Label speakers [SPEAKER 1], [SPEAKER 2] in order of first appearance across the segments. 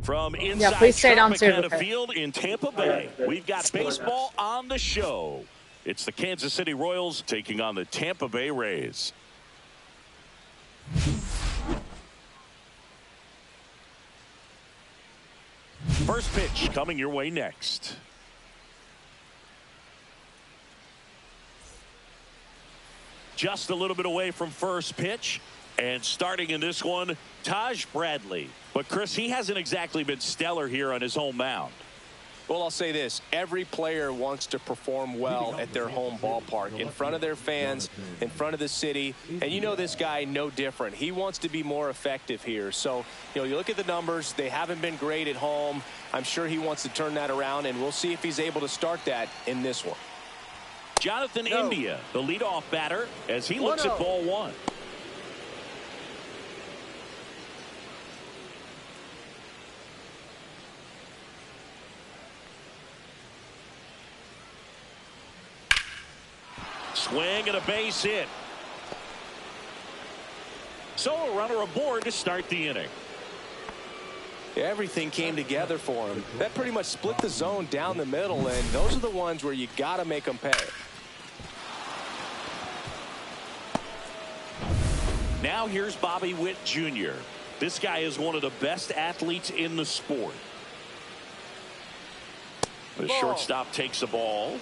[SPEAKER 1] From
[SPEAKER 2] Yeah,
[SPEAKER 1] inside
[SPEAKER 2] please stay downstairs.
[SPEAKER 1] Tropicana Field in Tampa Bay, we've got baseball on the show. It's the Kansas City Royals taking on the Tampa Bay Rays. First pitch coming your way next. Just a little bit away from first pitch. And starting in this one, Taj Bradley. But, Chris, he hasn't exactly been stellar here on his home mound.
[SPEAKER 3] Well, I'll say this. Every player wants to perform well at their home ballpark, in front of their fans, in front of the city. And you know this guy no different. He wants to be more effective here. So, you look at the numbers. They haven't been great at home. I'm sure he wants to turn that around, and we'll see if he's able to start that in this one.
[SPEAKER 1] Jonathan India, the leadoff batter, as he looks at ball one. Swing and a base hit. So a runner aboard to start the inning.
[SPEAKER 3] Everything came together for him. That pretty much split the zone down the middle, and those are the ones where you got to make them pay.
[SPEAKER 1] Now here's Bobby Witt Jr. This guy is one of the best athletes in the sport. The shortstop takes the ball.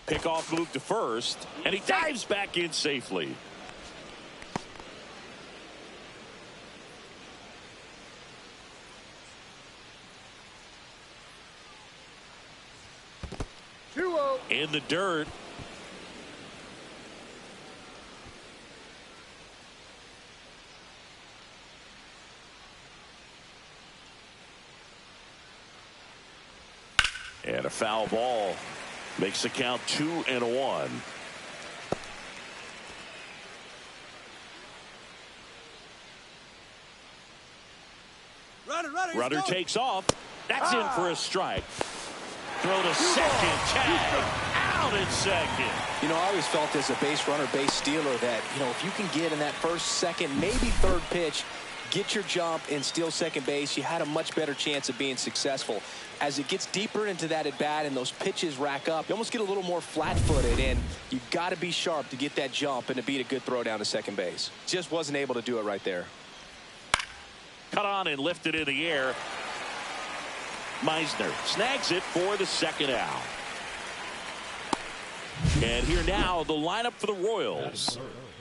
[SPEAKER 1] Pickoff move to first, and he dives back in safely. In the dirt. And a foul ball. Makes the count 2-1. Runner takes off. That's in for a strike. Throw to second. Tag. Out at second.
[SPEAKER 3] I always felt as a base runner, base stealer that, if you can get in that first, second, maybe third pitch, get your jump and steal second base, you had a much better chance of being successful. As it gets deeper into that at bat and those pitches rack up, you almost get a little more flat-footed, and you've got to be sharp to get that jump and to beat a good throw down to second base. Just wasn't able to do it right there.
[SPEAKER 1] Cut on and lifted in the air. Meisner snags it for the second out. And here now, the lineup for the Royals.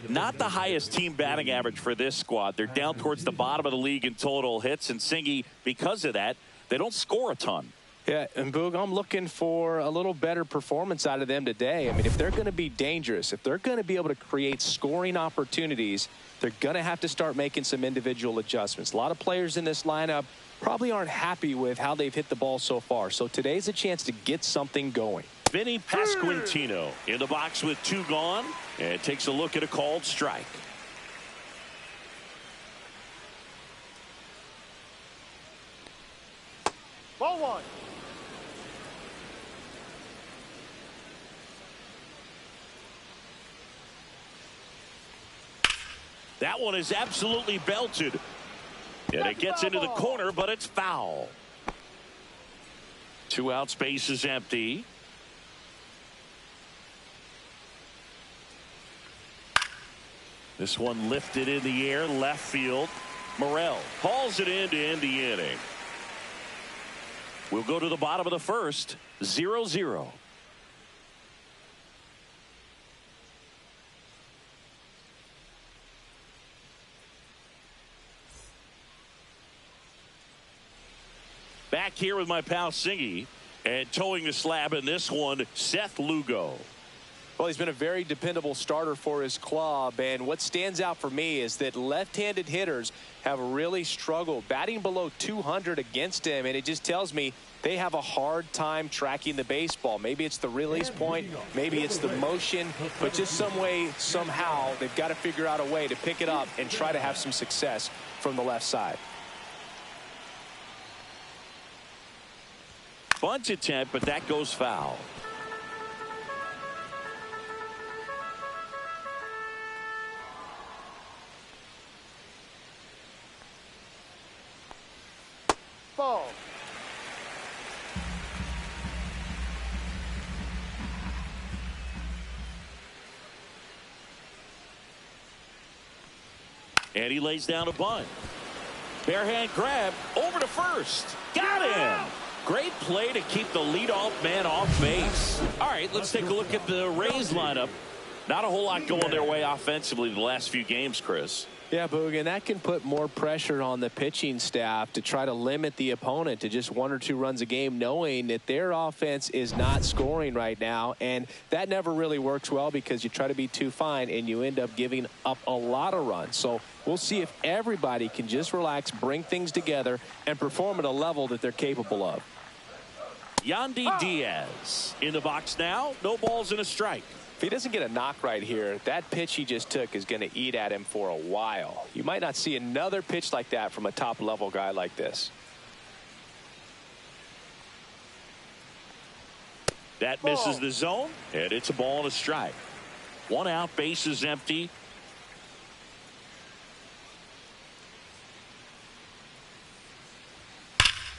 [SPEAKER 1] Not the highest team batting average for this squad. They're down towards the bottom of the league in total hits, and Singy, because of that, they don't score a ton.
[SPEAKER 3] Yeah, and Boog, I'm looking for a little better performance out of them today. I mean, if they're going to be dangerous, if they're going to be able to create scoring opportunities, they're going to have to start making some individual adjustments. A lot of players in this lineup probably aren't happy with how they've hit the ball so far. So today's a chance to get something going.
[SPEAKER 1] Vinny Pasquantino in the box with 2 gone, and takes a look at a called strike.
[SPEAKER 4] Ball 1.
[SPEAKER 1] That one is absolutely belted. And it gets into the corner, but it's foul. 2 outs, base is empty. This one lifted in the air, left field. Morel hauls it in to end the inning. We'll go to the bottom of the first, 0-0. Back here with my pal Singy, and towing the slab in this one, Seth Lugo.
[SPEAKER 3] Well, he's been a very dependable starter for his club, and what stands out for me is that left-handed hitters have really struggled batting below 200 against him, and it just tells me they have a hard time tracking the baseball. Maybe it's the release point, maybe it's the motion, but just some way, somehow, they've got to figure out a way to pick it up and try to have some success from the left side.
[SPEAKER 1] Bunt attempt, but that goes foul.
[SPEAKER 2] Ball.
[SPEAKER 1] And he lays down a bunt. Bare hand grab over to first. Got him. Great play to keep the leadoff man off base. All right, let's take a look at the Rays lineup. Not a whole lot going their way offensively the last few games, Chris.
[SPEAKER 3] Yeah, Boog, and that can put more pressure on the pitching staff to try to limit the opponent to just 1 or 2 runs a game, knowing that their offense is not scoring right now. And that never really works well because you try to be too fine and you end up giving up a lot of runs. So we'll see if everybody can just relax, bring things together, and perform at a level that they're capable of.
[SPEAKER 1] Yandy Diaz in the box now. No balls and a strike.
[SPEAKER 3] If he doesn't get a knock right here, that pitch he just took is going to eat at him for a while. You might not see another pitch like that from a top-level guy like this.
[SPEAKER 1] That misses the zone, and it's a ball and a strike. 1 out, base is empty.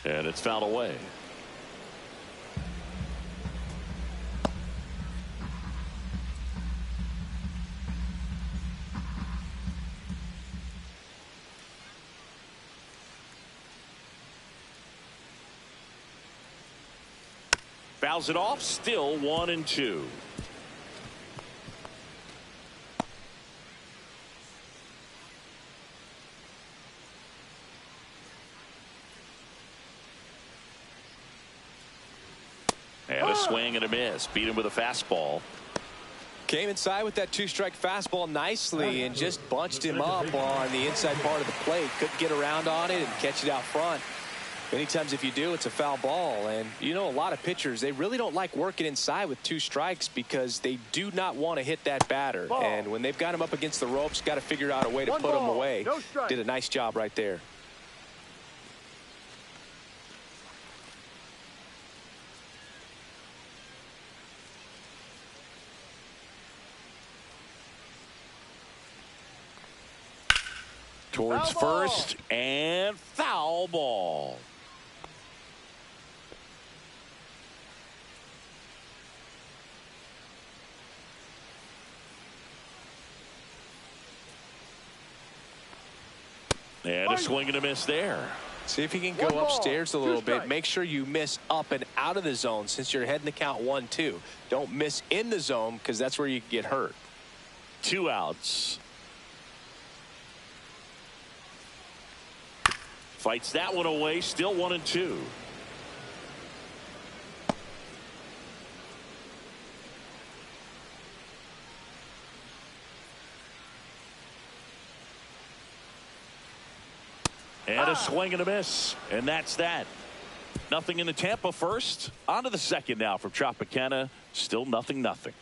[SPEAKER 1] And it's fouled away. Fouls it off, still 1-2. And a swing and a miss. Beat him with a fastball.
[SPEAKER 3] Came inside with that 2-strike fastball nicely and just bunched him up on the inside part of the plate. Couldn't get around on it and catch it out front. Many times if you do, it's a foul ball. And you know, a lot of pitchers, they really don't like working inside with 2 strikes because they do not want to hit that batter. And when they've got him up against the ropes, got to figure out a way to put him away. Did a nice job right there.
[SPEAKER 1] Towards first, and foul ball. And a swing and a miss there.
[SPEAKER 3] See if you can go upstairs a little bit. Make sure you miss up and out of the zone since you're heading to count 1-2. Don't miss in the zone because that's where you can get hurt.
[SPEAKER 1] 2 outs. Fights that one away, still 1-2. And a swing and a miss. And that's that. Nothing in the Tampa first. On to the second now from Tropicana. Still 0-0.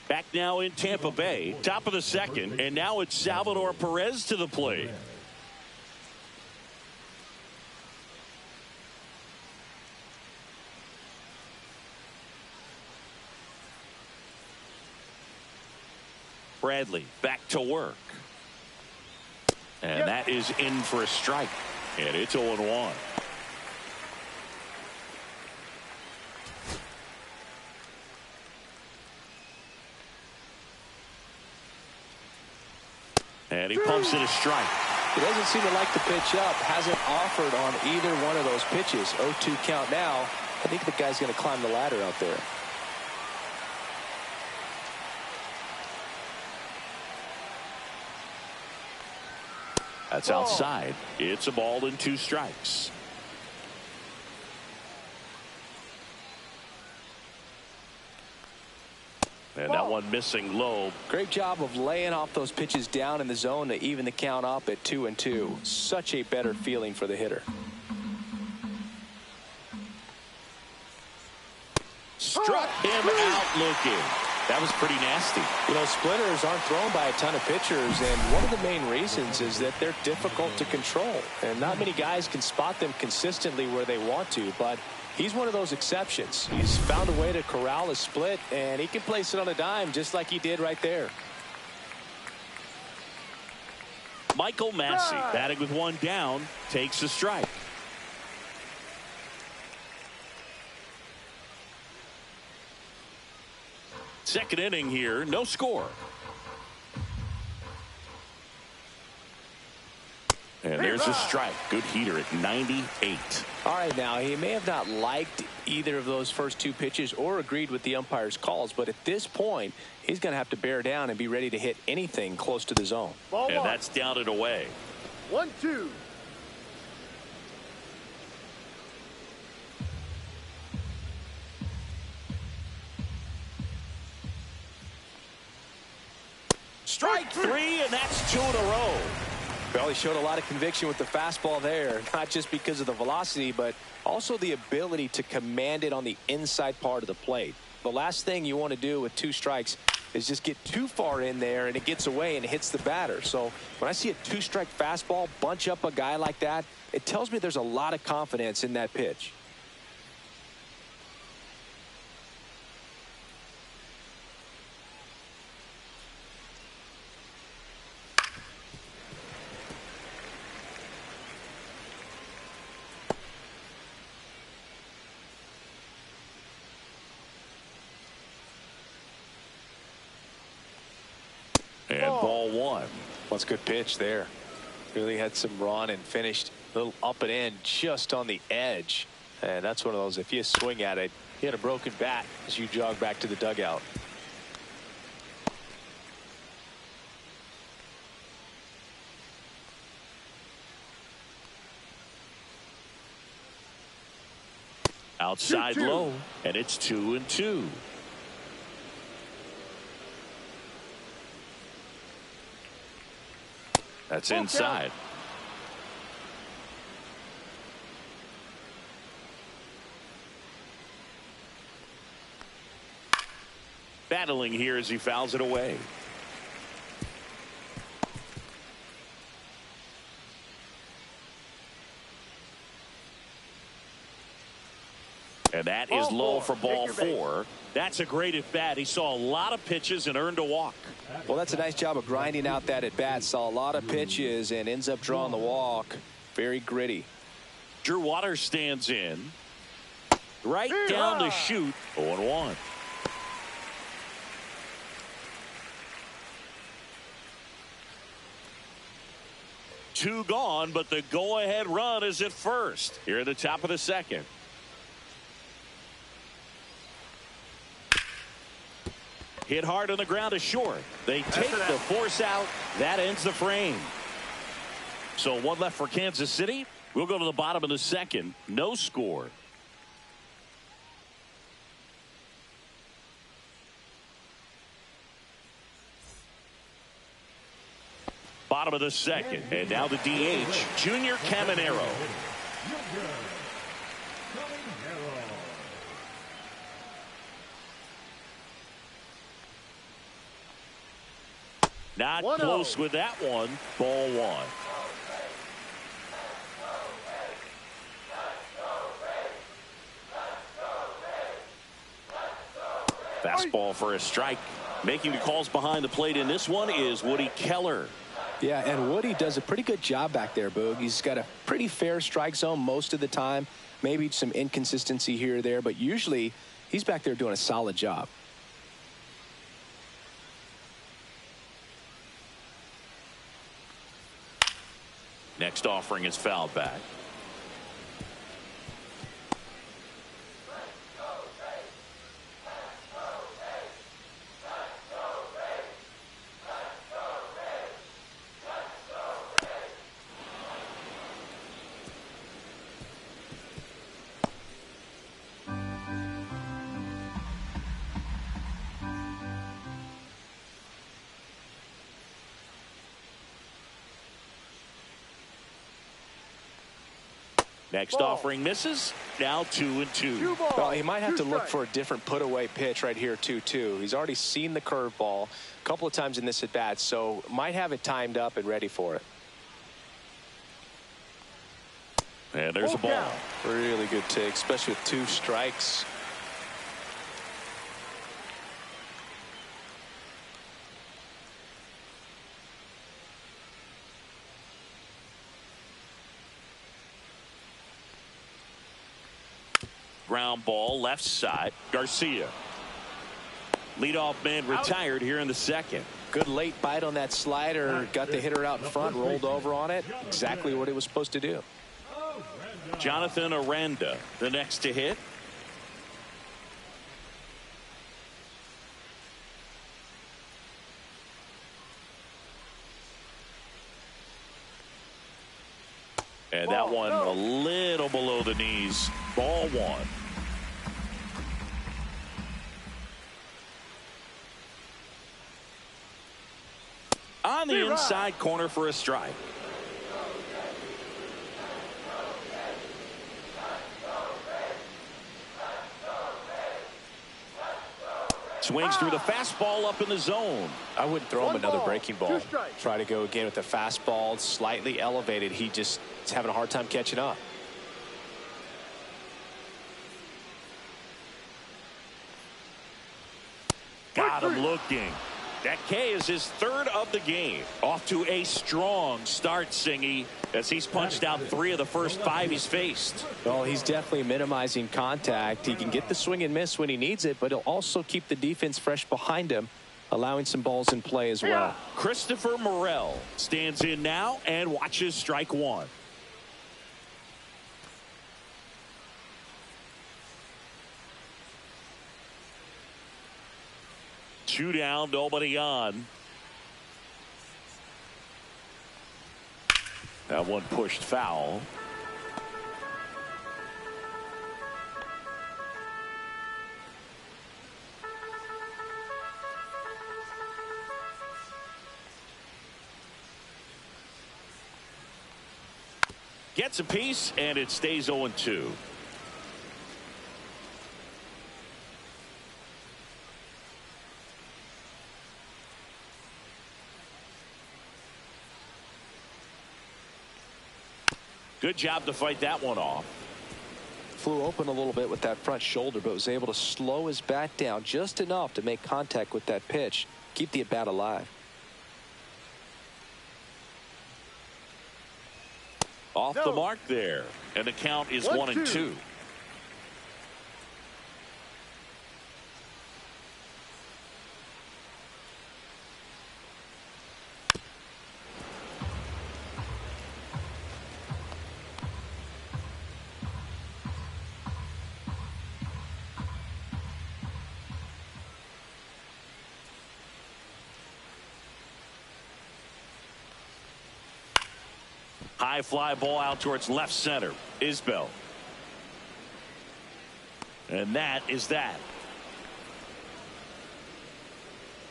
[SPEAKER 1] Back now in Tampa Bay. Top of the second. And now it's Salvador Perez to the plate. Bradley back to work. And that is in for a strike. And it's 0-1. And he pumps it a strike.
[SPEAKER 3] He doesn't seem to like the pitch up. Hasn't offered on either one of those pitches. 0-2 count now. I think the guy's going to climb the ladder out there.
[SPEAKER 1] That's outside. It's a ball and 2 strikes. And that one missing low.
[SPEAKER 3] Great job of laying off those pitches down in the zone to even the count up at 2-2. Such a better feeling for the hitter.
[SPEAKER 1] Struck him out looking. That was pretty nasty.
[SPEAKER 3] You know, splitters aren't thrown by a ton of pitchers, and one of the main reasons is that they're difficult to control. And not many guys can spot them consistently where they want to, but he's one of those exceptions. He's found a way to corral a split, and he can place it on a dime just like he did right there.
[SPEAKER 1] Michael Massey, batting with one down, takes a strike. Second inning here, no score. And there's a strike. Good heater at 98.
[SPEAKER 3] All right, now, he may have not liked either of those first two pitches or agreed with the umpire's calls, but at this point, he's going to have to bear down and be ready to hit anything close to the zone.
[SPEAKER 1] And that's down and away.
[SPEAKER 2] 1-2.
[SPEAKER 1] Strike three, and that's 2 in a row.
[SPEAKER 3] Well, he showed a lot of conviction with the fastball there, not just because of the velocity, but also the ability to command it on the inside part of the plate. The last thing you want to do with 2 strikes is just get too far in there and it gets away and it hits the batter. So when I see a 2-strike fastball bunch up a guy like that, it tells me there's a lot of confidence in that pitch.
[SPEAKER 1] And ball 1.
[SPEAKER 3] That's a good pitch there. Really had some run and finished a little up and in just on the edge. And that's one of those, if you swing at it, you had a broken bat as you jog back to the dugout.
[SPEAKER 1] Outside
[SPEAKER 2] 2-2.
[SPEAKER 1] low, and it's 2-2. That's inside. Battling here as he fouls it away. And that is low for ball 4. That's a great at bat. He saw a lot of pitches and earned a walk.
[SPEAKER 3] Well, that's a nice job of grinding out that at bat. Saw a lot of pitches and ends up drawing the walk. Very gritty.
[SPEAKER 1] Drew Waters stands in. Right down to shoot. 0-1. Two gone, but the go-ahead run is at first. Here at the top of the second. Hit hard on the ground to short. They take the force out. That ends the frame. So one left for Kansas City. We'll go to the bottom of the second. No score. Bottom of the second. And now the DH, Junior Caminero. Not close with that one. Ball 1. Fastball for a strike. Making the calls behind the plate in this one is Woody Keller.
[SPEAKER 3] Yeah, and Woody does a pretty good job back there, Boog. He's got a pretty fair strike zone most of the time. Maybe some inconsistency here or there, but usually he's back there doing a solid job.
[SPEAKER 1] Next offering is fouled back. Next offering misses. Now 2-2.
[SPEAKER 3] Well, he might have to look for a different put-away pitch right here, 2-2. He's already seen the curveball a couple of times in this at-bat, so might have it timed up and ready for it.
[SPEAKER 1] And there's a ball.
[SPEAKER 3] Really good take, especially with 2 strikes.
[SPEAKER 1] Ground ball left side. Garcia. Leadoff man retired here in the second.
[SPEAKER 3] Good late bite on that slider. Got the hitter out in front, rolled over on it. Exactly what it was supposed to do.
[SPEAKER 1] Jonathan Aranda, the next to hit. And that one a little below the knees. Ball 1. On the inside corner for a strike. Swings through the fastball up in the zone.
[SPEAKER 3] I wouldn't throw him another breaking ball. Try to go again with the fastball slightly elevated. He just is having a hard time catching up.
[SPEAKER 1] Got him looking. That K is his 3rd of the game. Off to a strong start, Singy, as he's punched out 3 of the first 5 he's faced.
[SPEAKER 3] Well, he's definitely minimizing contact. He can get the swing and miss when he needs it, but he'll also keep the defense fresh behind him, allowing some balls in play as well.
[SPEAKER 1] Christopher Morel stands in now and watches strike 1. Two down, nobody on. That one pushed foul. Gets a piece, and it stays 0-2. Good job to fight that one off.
[SPEAKER 3] Flew open a little bit with that front shoulder, but was able to slow his bat down just enough to make contact with that pitch. Keep the at-bat alive.
[SPEAKER 1] Off the mark there. And the count is 1-2. High fly ball out towards left center. Isbell. And that is that.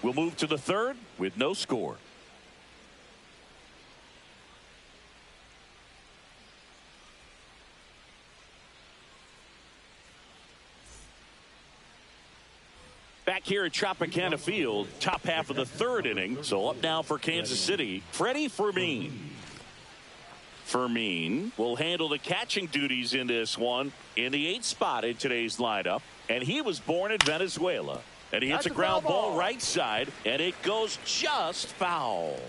[SPEAKER 1] We'll move to the 3rd with no score. Back here at Tropicana Field, top half of the 3rd inning. So up now for Kansas City, Freddie Fermin. Fermin will handle the catching duties in this one in the 8th spot in today's lineup. And he was born in Venezuela. And he hits a ground ball right side, and it goes just foul.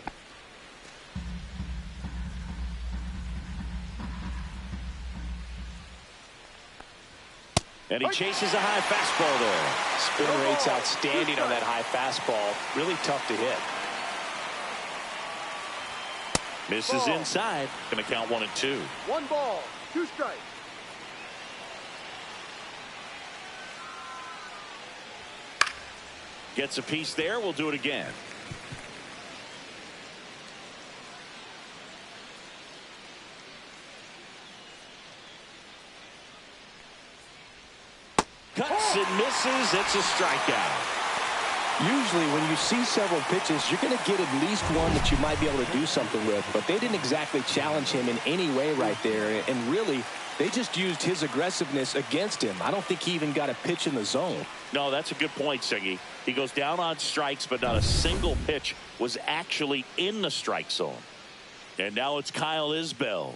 [SPEAKER 1] And he chases a high fastball there.
[SPEAKER 3] Spin rate's outstanding on that high fastball. Really tough to hit.
[SPEAKER 1] Misses inside. Going to count 1-2.
[SPEAKER 2] 1 ball, 2 strikes.
[SPEAKER 1] Gets a piece there. We'll do it again. Cuts and misses. It's a strikeout.
[SPEAKER 3] Usually when you see several pitches, you're going to get at least one that you might be able to do something with. But they didn't exactly challenge him in any way right there. And really, They just used his aggressiveness against him. I don't think he even got a pitch in the zone.
[SPEAKER 1] No, that's a good point, Siggy. He goes down on strikes, but not a single pitch was actually in the strike zone. And now it's Kyle Isbell.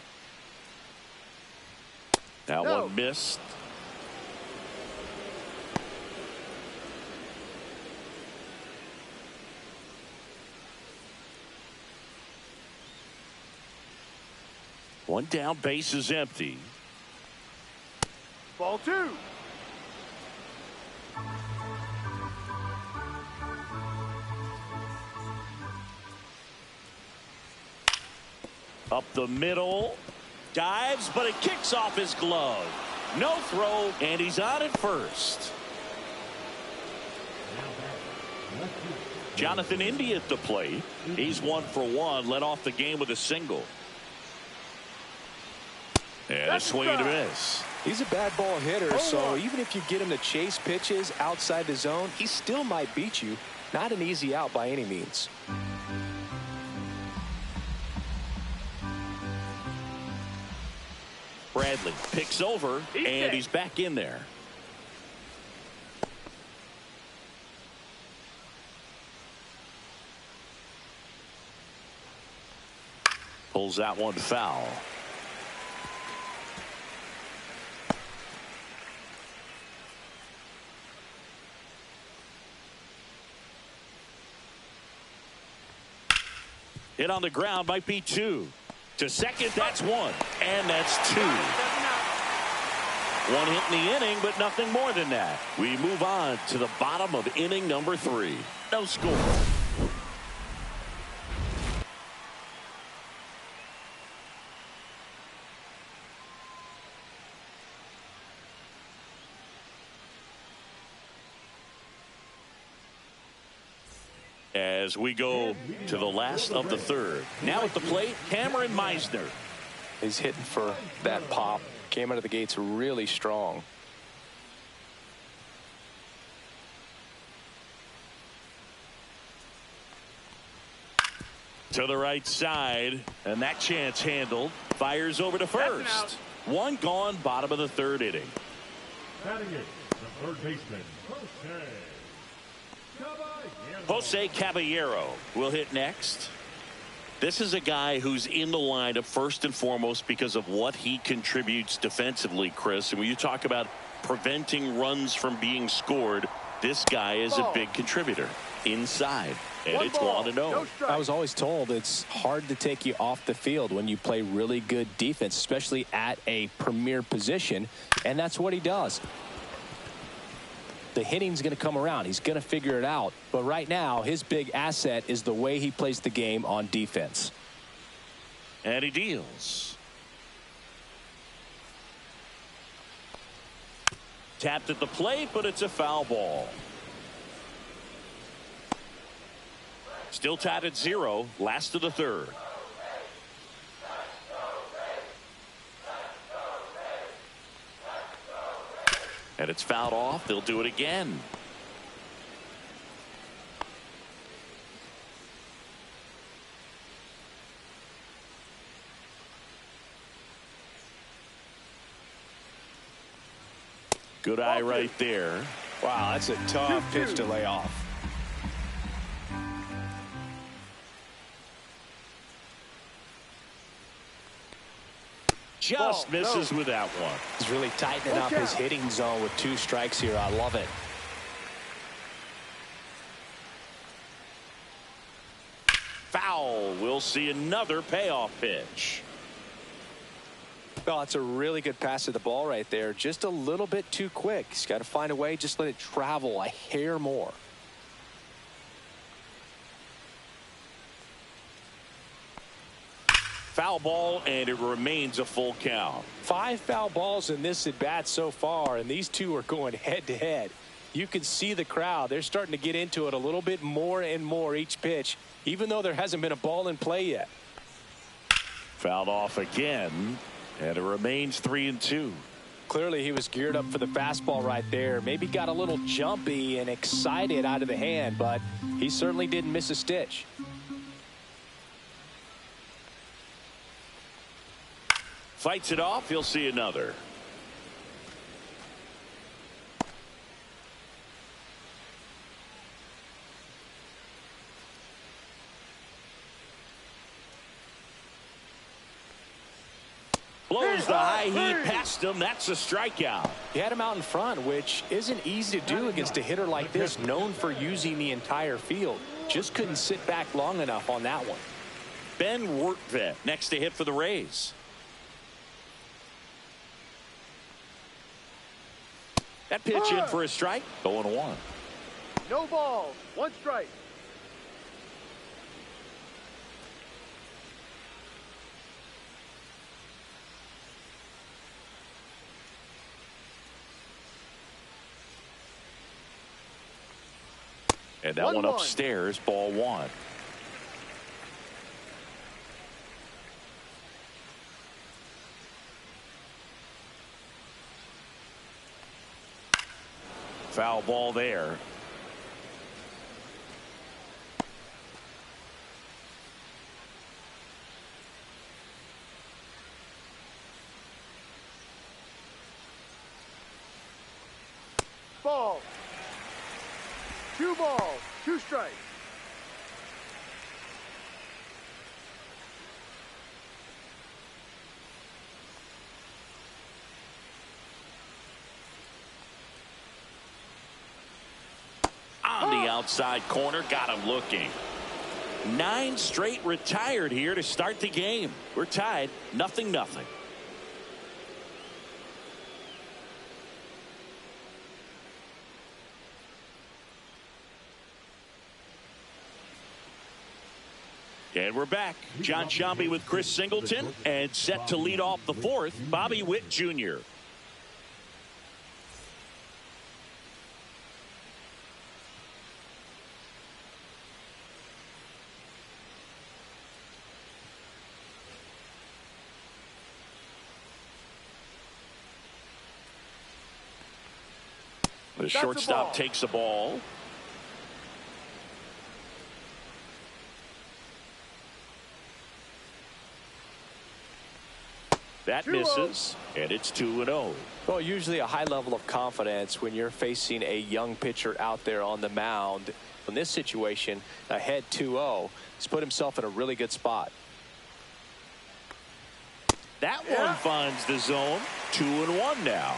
[SPEAKER 1] That one missed. One down, base is empty.
[SPEAKER 2] Ball 2.
[SPEAKER 1] Up the middle. Dives, but it kicks off his glove. No throw, and he's on at first. Jonathan India at the plate. He's 1 for 1. Led off the game with a single. And a swing and a miss.
[SPEAKER 3] He's a bad ball hitter, so even if you get him to chase pitches outside the zone, he still might beat you. Not an easy out by any means.
[SPEAKER 1] Bradley picks over, and he's back in there. Pulls that one foul. Hit on the ground, might be 2. To second, that's 1. And that's 2. 1 hit in the inning, but nothing more than that. We move on to the bottom of inning number 3. No score. As we go to the last of the 3rd. Now at the plate, Cameron Meisner.
[SPEAKER 3] He's hitting for that pop. Came out of the gates really strong.
[SPEAKER 1] To the right side, and that chance handled. Fires over to first. 1 gone, bottom of the 3rd inning.
[SPEAKER 4] Batting it, the third baseman,
[SPEAKER 1] Jose Caballero will hit next. This is a guy who's in the lineup first and foremost because of what he contributes defensively, Chris. And when you talk about preventing runs from being scored, this guy is a big contributor inside. And it's 1-0.
[SPEAKER 3] I was always told it's hard to take you off the field when you play really good defense, especially at a premier position. And that's what he does. The hitting's going to come around. He's going to figure it out. But right now, his big asset is the way he plays the game on defense.
[SPEAKER 1] And he deals. Tapped at the plate, but it's a foul ball. Still tied at 0, last of the 3rd. And it's fouled off. They'll do it again. Good eye right there.
[SPEAKER 3] Wow, that's a tough pitch to lay off.
[SPEAKER 1] Just misses with that one.
[SPEAKER 3] He's really tightening up his hitting zone with 2 strikes here. I love it.
[SPEAKER 1] Foul. We'll see another payoff pitch.
[SPEAKER 3] Oh, it's a really good pass to the ball right there. Just a little bit too quick. He's got to find a way. Just let it travel a hair more.
[SPEAKER 1] Foul ball, and it remains a full count.
[SPEAKER 3] 5 foul balls in this at bat so far, and these two are going head to head. You can see the crowd. They're starting to get into it a little bit more and more each pitch, even though there hasn't been a ball in play yet.
[SPEAKER 1] Fouled off again, and it remains 3-2.
[SPEAKER 3] Clearly he was geared up for the fastball right there. Maybe got a little jumpy and excited out of the hand, but he certainly didn't miss a stitch.
[SPEAKER 1] Fights it off. He'll see another. Blows the high heat past him. That's a strikeout.
[SPEAKER 3] He had him out in front, which isn't easy to do against a hitter like this, known for using the entire field. Just couldn't sit back long enough on that one.
[SPEAKER 1] Ben Wertvet next to hit for the Rays. That pitch in for a strike. 0-1.
[SPEAKER 2] No balls. 1 strike.
[SPEAKER 1] And that one upstairs, ball 1. Foul ball there.
[SPEAKER 2] Ball. 2 balls. 2 strikes.
[SPEAKER 1] On the outside corner, got him looking. 9 straight retired here to start the game. We're tied, 0-0. And we're back. John Sciambi with Chris Singleton, and set to lead off the 4th, Bobby Witt Jr. The shortstop takes the ball. That misses, and it's 2-0.
[SPEAKER 3] Well, usually a high level of confidence when you're facing a young pitcher out there on the mound. In this situation, ahead 2-0, he's put himself in a really good spot.
[SPEAKER 1] That one finds the zone. 2-1 now.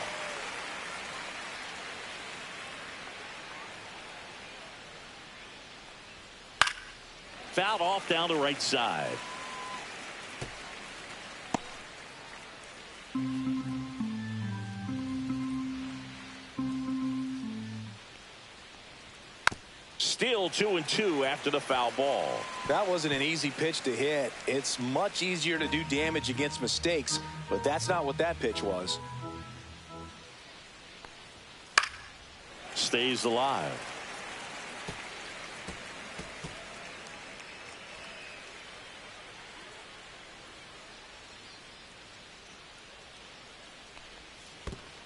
[SPEAKER 1] Fouled off down the right side. Still 2-2 after the foul ball.
[SPEAKER 3] That wasn't an easy pitch to hit. It's much easier to do damage against mistakes, but that's not what that pitch was.
[SPEAKER 1] Stays alive.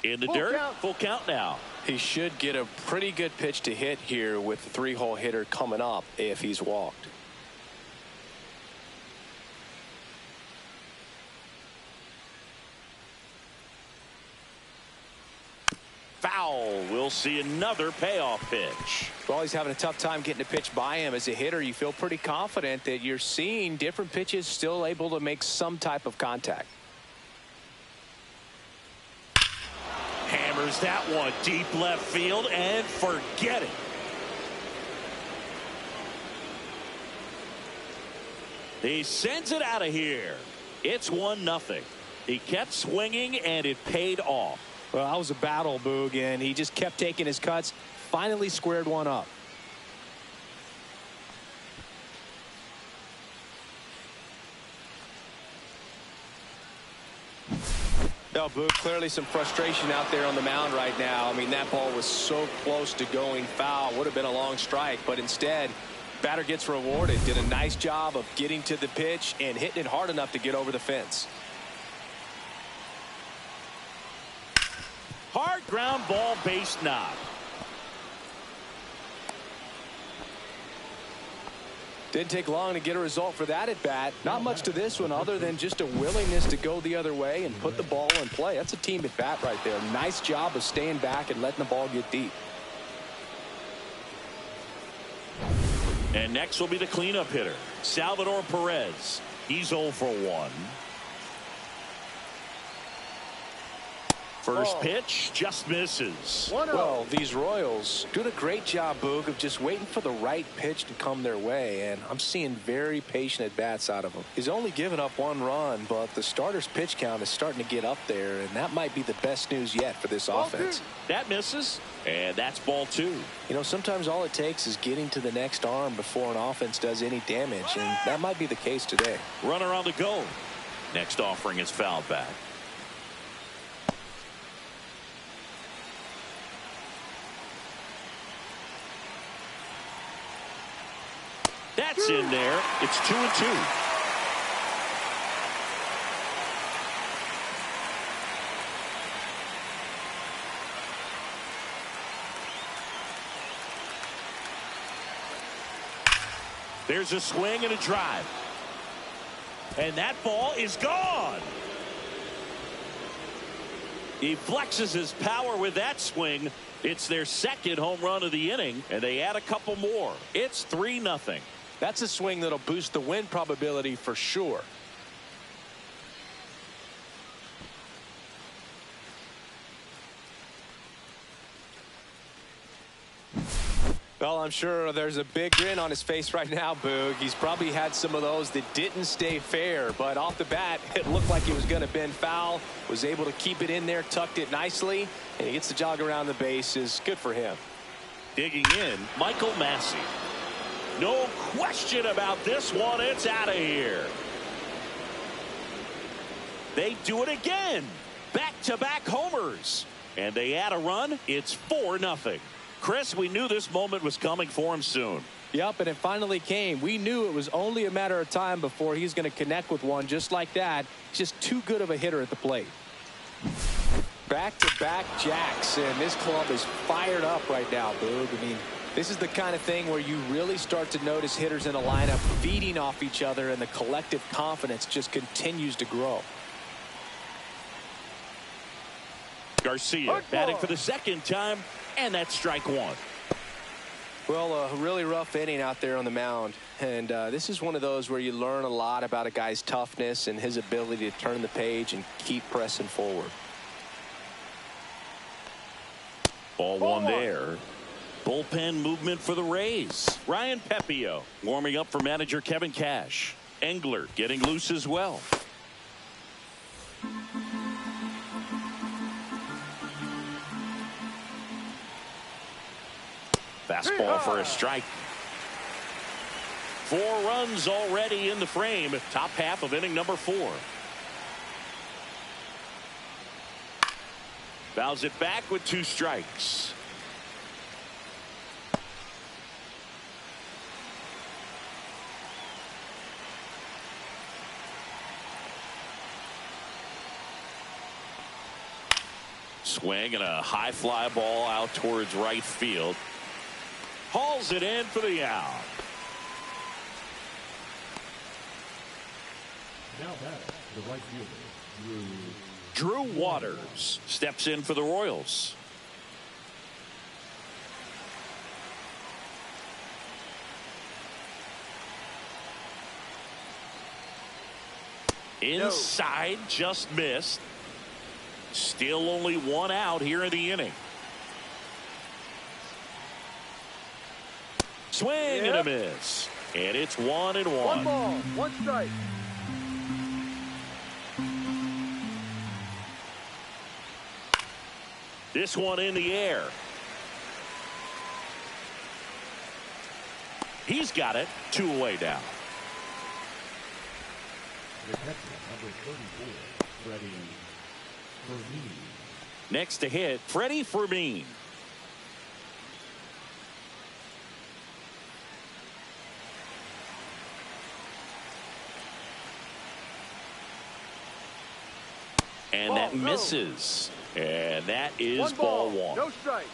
[SPEAKER 1] In the dirt, full count now.
[SPEAKER 3] He should get a pretty good pitch to hit here with the 3-hole hitter coming up if he's walked.
[SPEAKER 1] Foul. We'll see another payoff pitch.
[SPEAKER 3] Well, he's having a tough time getting a pitch by him. As a hitter, you feel pretty confident that you're seeing different pitches still able to make some type of contact.
[SPEAKER 1] Hammers that one deep left field and forget it. He sends it out of here. It's 1-0. He kept swinging and it paid off.
[SPEAKER 3] Well, that was a battle, Boog, and he just kept taking his cuts. Finally squared one up. No, Boog, clearly some frustration out there on the mound right now. I mean, that ball was so close to going foul. Would have been a long strike, but instead, batter gets rewarded. Did a nice job of getting to the pitch and hitting it hard enough to get over the fence.
[SPEAKER 1] Hard ground ball, base knock.
[SPEAKER 3] Didn't take long to get a result for that at bat. Not much to this one other than just a willingness to go the other way and put the ball in play. That's a team at bat right there. Nice job of staying back and letting the ball get deep.
[SPEAKER 1] And next will be the cleanup hitter, Salvador Perez. He's 0 for 1. First pitch just misses.
[SPEAKER 3] Well, these Royals doing a great job, Boog, of just waiting for the right pitch to come their way, and I'm seeing very patient at bats out of him. He's only given up 1 run, but the starter's pitch count is starting to get up there, and that might be the best news yet for this offense.
[SPEAKER 1] That misses, and that's ball 2.
[SPEAKER 3] You know, sometimes all it takes is getting to the next arm before an offense does any damage, and that might be the case today.
[SPEAKER 1] Runner on the go. Next offering is fouled back. That's in there. It's 2-2. There's a swing and a drive. And that ball is gone. He flexes his power with that swing. It's their second home run of the inning, and they add a couple more. It's 3-0.
[SPEAKER 3] That's a swing that'll boost the win probability for sure. Well, I'm sure there's a big grin on his face right now, Boog. He's probably had some of those that didn't stay fair, but off the bat, it looked like he was going to bend foul, was able to keep it in there, tucked it nicely, and he gets the jog around the bases. Good for him.
[SPEAKER 1] Digging in, Michael Massey. No question about this one. It's out of here. They do it again. Back-to-back homers. And they add a run. It's 4-0. Chris, we knew this moment was coming for him soon.
[SPEAKER 3] Yep, and it finally came. We knew it was only a matter of time before he's going to connect with one just like that. He's just too good of a hitter at the plate. Back-to-back jacks, and this club is fired up right now, Boog. I mean, this is the kind of thing where you really start to notice hitters in a lineup feeding off each other, and the collective confidence just continues to grow.
[SPEAKER 1] Garcia batting for the second time, and that's strike 1.
[SPEAKER 3] Well, a really rough inning out there on the mound, and this is one of those where you learn a lot about a guy's toughness and his ability to turn the page and keep pressing forward.
[SPEAKER 1] Ball 1 there. Bullpen movement for the Rays. Ryan Pepio warming up for manager Kevin Cash. Engler getting loose as well. Fastball for a strike. 4 runs already in the frame. Top half of inning number 4. Fouls it back with 2 strikes. Swing and a high fly ball out towards right field. Hauls it in for the out.
[SPEAKER 4] Now back, the right fielder,
[SPEAKER 1] Drew Waters steps in for the Royals. Inside, just missed. Still only 1 out here in the inning. Swing and a miss. And it's 1-1.
[SPEAKER 2] 1 ball, 1 strike.
[SPEAKER 1] This one in the air. He's got it. 2 away now.
[SPEAKER 4] the catcher, number 34, Freddie Fermin.
[SPEAKER 1] Next to hit, Freddie Fermin. And that misses. And that is ball 1.
[SPEAKER 2] No strike.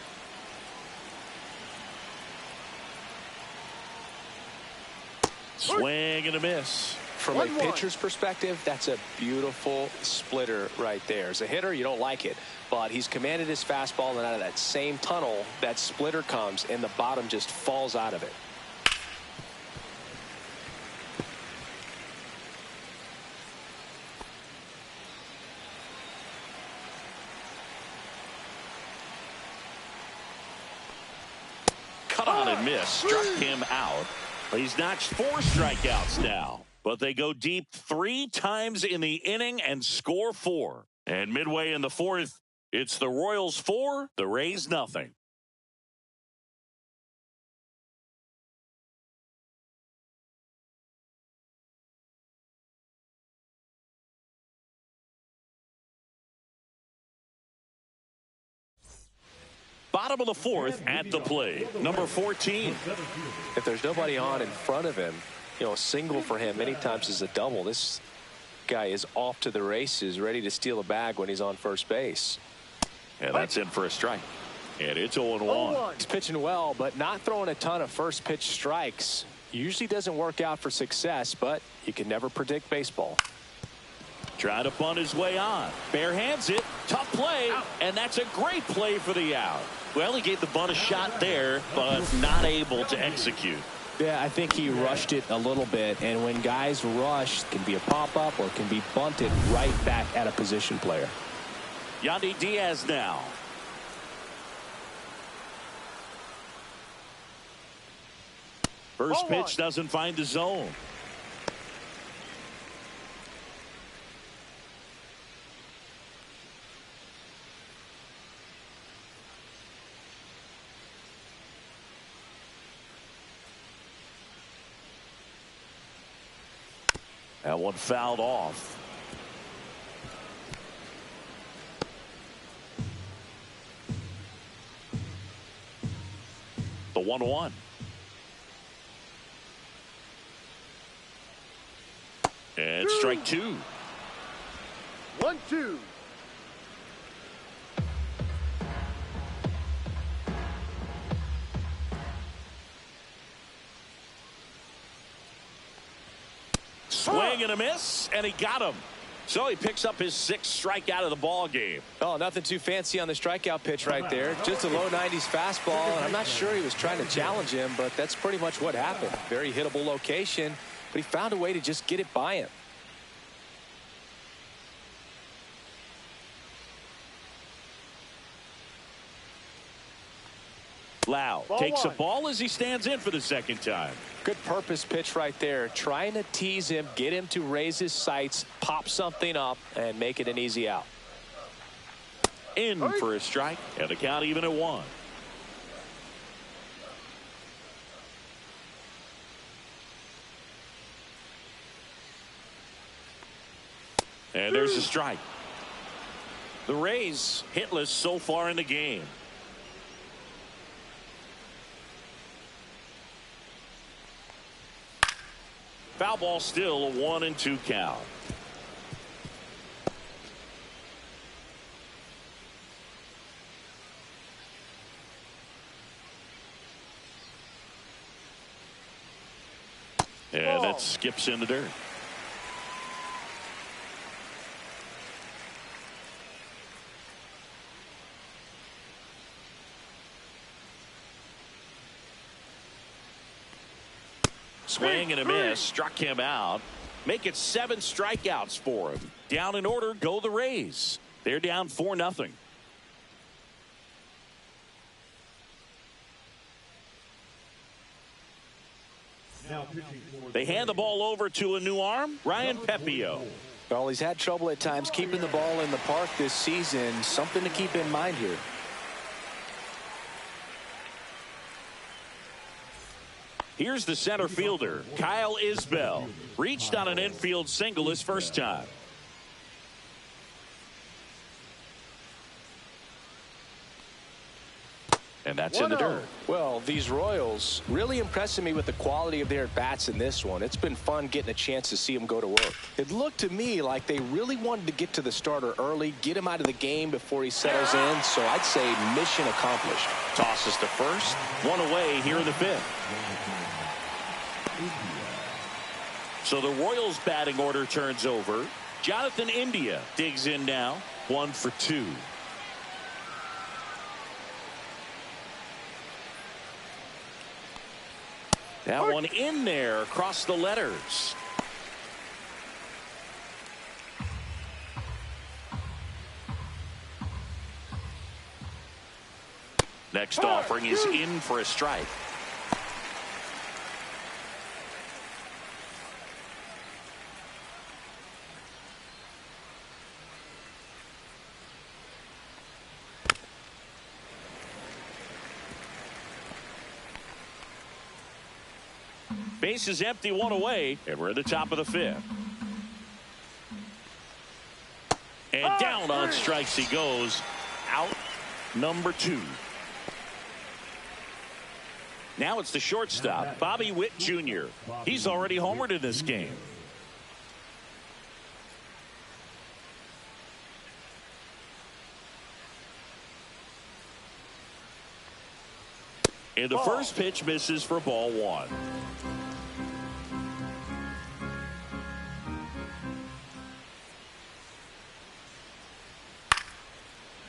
[SPEAKER 1] Swing and a miss.
[SPEAKER 3] From a pitcher's perspective, that's a beautiful splitter right there. As a hitter, you don't like it, but he's commanded his fastball, and out of that same tunnel, that splitter comes, and the bottom just falls out of it.
[SPEAKER 1] Cut on and miss. Struck him out. He's notched 4 strikeouts now. But they go deep 3 times in the inning and score 4. And midway in the 4th, it's the Royals 4, the Rays nothing. Bottom of the 4th at the plate, number 14.
[SPEAKER 3] If there's nobody on in front of him, you know, a single for him many times is a double. This guy is off to the races, ready to steal a bag when he's on first base.
[SPEAKER 1] And that's in for a strike. And it's 0-1.
[SPEAKER 3] He's pitching well, but not throwing a ton of first pitch strikes. Usually doesn't work out for success, but you can never predict baseball.
[SPEAKER 1] Trying to bunt his way on. Bare hands it. Tough play. And that's a great play for the out. Well, he gave the bunt a shot there, but not able to execute.
[SPEAKER 3] Yeah, I think he rushed it a little bit, and when guys rush, it can be a pop-up or it can be bunted right back at a position player.
[SPEAKER 1] Yandy Diaz now. First pitch doesn't find the zone. That one fouled off. The 1-1. And strike 2.
[SPEAKER 2] 1-2.
[SPEAKER 1] Swing and a miss, and he got him. So he picks up his 6th strikeout of the ball game.
[SPEAKER 3] Oh, nothing too fancy on the strikeout pitch right there. Just a low 90s fastball, and I'm not sure he was trying to challenge him, but that's pretty much what happened. Very hittable location, but he found a way to just get it by him.
[SPEAKER 1] Lau takes a ball as he stands in for the 2nd time.
[SPEAKER 3] Good purpose pitch right there. Trying to tease him, get him to raise his sights, pop something up, and make it an easy out.
[SPEAKER 1] In for a strike, and the count even at 1. And there's a strike. The Rays hitless so far in the game. Foul ball, still a 1-2 count. And that skips in the dirt. Swing and a miss, struck him out. Make it 7 strikeouts for him. Down in order, go the Rays. They're down 4-0. They hand the ball over to a new arm, Ryan Pepio.
[SPEAKER 3] Well, he's had trouble at times keeping the ball in the park this season. Something to keep in mind here.
[SPEAKER 1] Here's the center fielder, Kyle Isbell. Reached on an infield single his first time. And that's in the dirt.
[SPEAKER 3] Well, these Royals really impressing me with the quality of their at-bats in this one. It's been fun getting a chance to see them go to work. It looked to me like they really wanted to get to the starter early, get him out of the game before he settles in. So I'd say mission accomplished.
[SPEAKER 1] Tosses to first. 1 away here in the 5th. So the Royals batting order turns over. Jonathan India digs in now. 1 for 2. That one in there across the letters. Next offering is in for a strike. Base is empty, 1 away, and we're at the top of the 5th. And down on strikes he goes. Out number 2. Now it's the shortstop, Bobby Witt Jr. He's already homered in this game. And the first pitch misses for ball 1.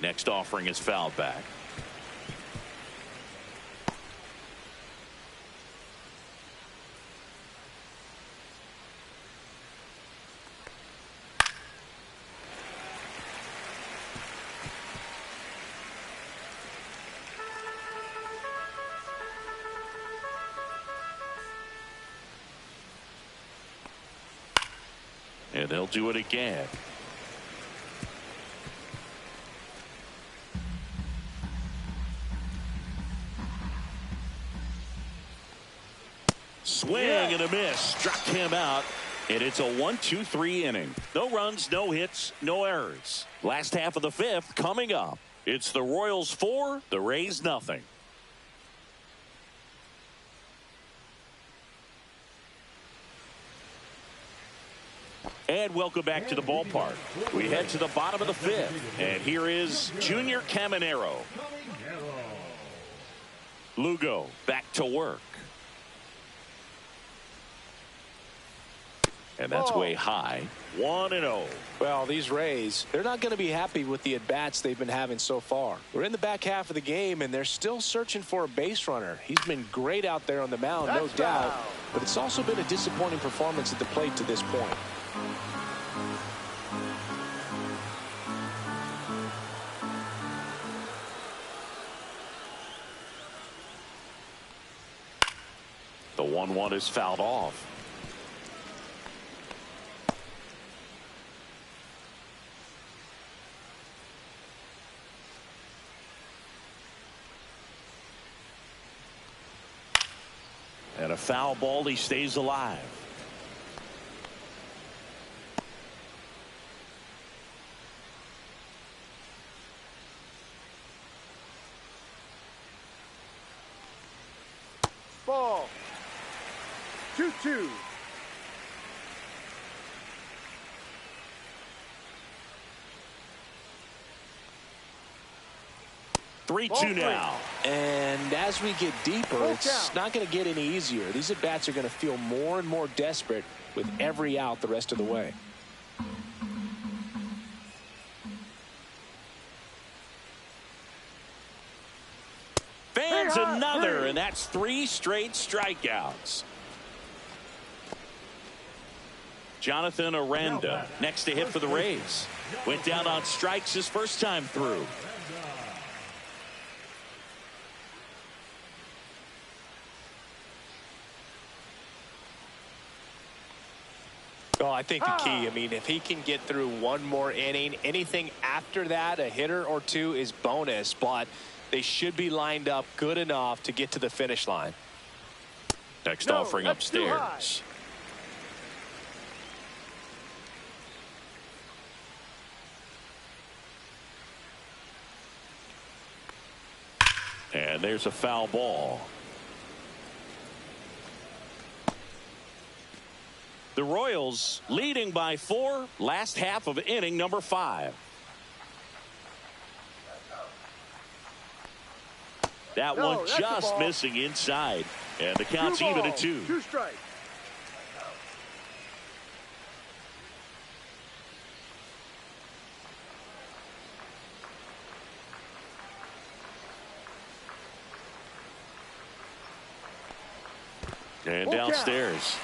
[SPEAKER 1] Next offering is fouled back. And they'll do it again. Swing and a miss. Struck him out. And it's a 1-2-3 inning. No runs, no hits, no errors. Last half of the 5th coming up. It's the Royals 4, the Rays nothing. And welcome back to the ballpark. We head to the bottom of the 5th. And here is Junior Caminero. Lugo back to work. And that's way high. 1-0.
[SPEAKER 3] Well, these Rays, they're not going to be happy with the at-bats they've been having so far. We're in the back half of the game, and they're still searching for a base runner. He's been great out there on the mound, no doubt. But it's also been a disappointing performance at the plate to this point.
[SPEAKER 1] The 1-1 is fouled off. And a foul ball, he stays alive.
[SPEAKER 2] Ball. 2-2.
[SPEAKER 1] Three two now.
[SPEAKER 3] And as we get deeper, it's not going to get any easier. These at-bats are going to feel more and more desperate with every out the rest of the way.
[SPEAKER 1] Fans another, and that's 3 straight strikeouts. Jonathan Aranda next to hit for the Rays. Went down on strikes his first time through.
[SPEAKER 3] Oh, I think the key, I mean, if he can get through one more inning, anything after that, a hitter or two is bonus, but they should be lined up good enough to get to the finish line.
[SPEAKER 1] Next offering upstairs. And there's a foul ball. The Royals leading by 4, last half of inning number 5. That one just missing inside. And the count's even at 2.
[SPEAKER 2] 2 strikes.
[SPEAKER 1] And
[SPEAKER 2] Full count.
[SPEAKER 1] downstairs.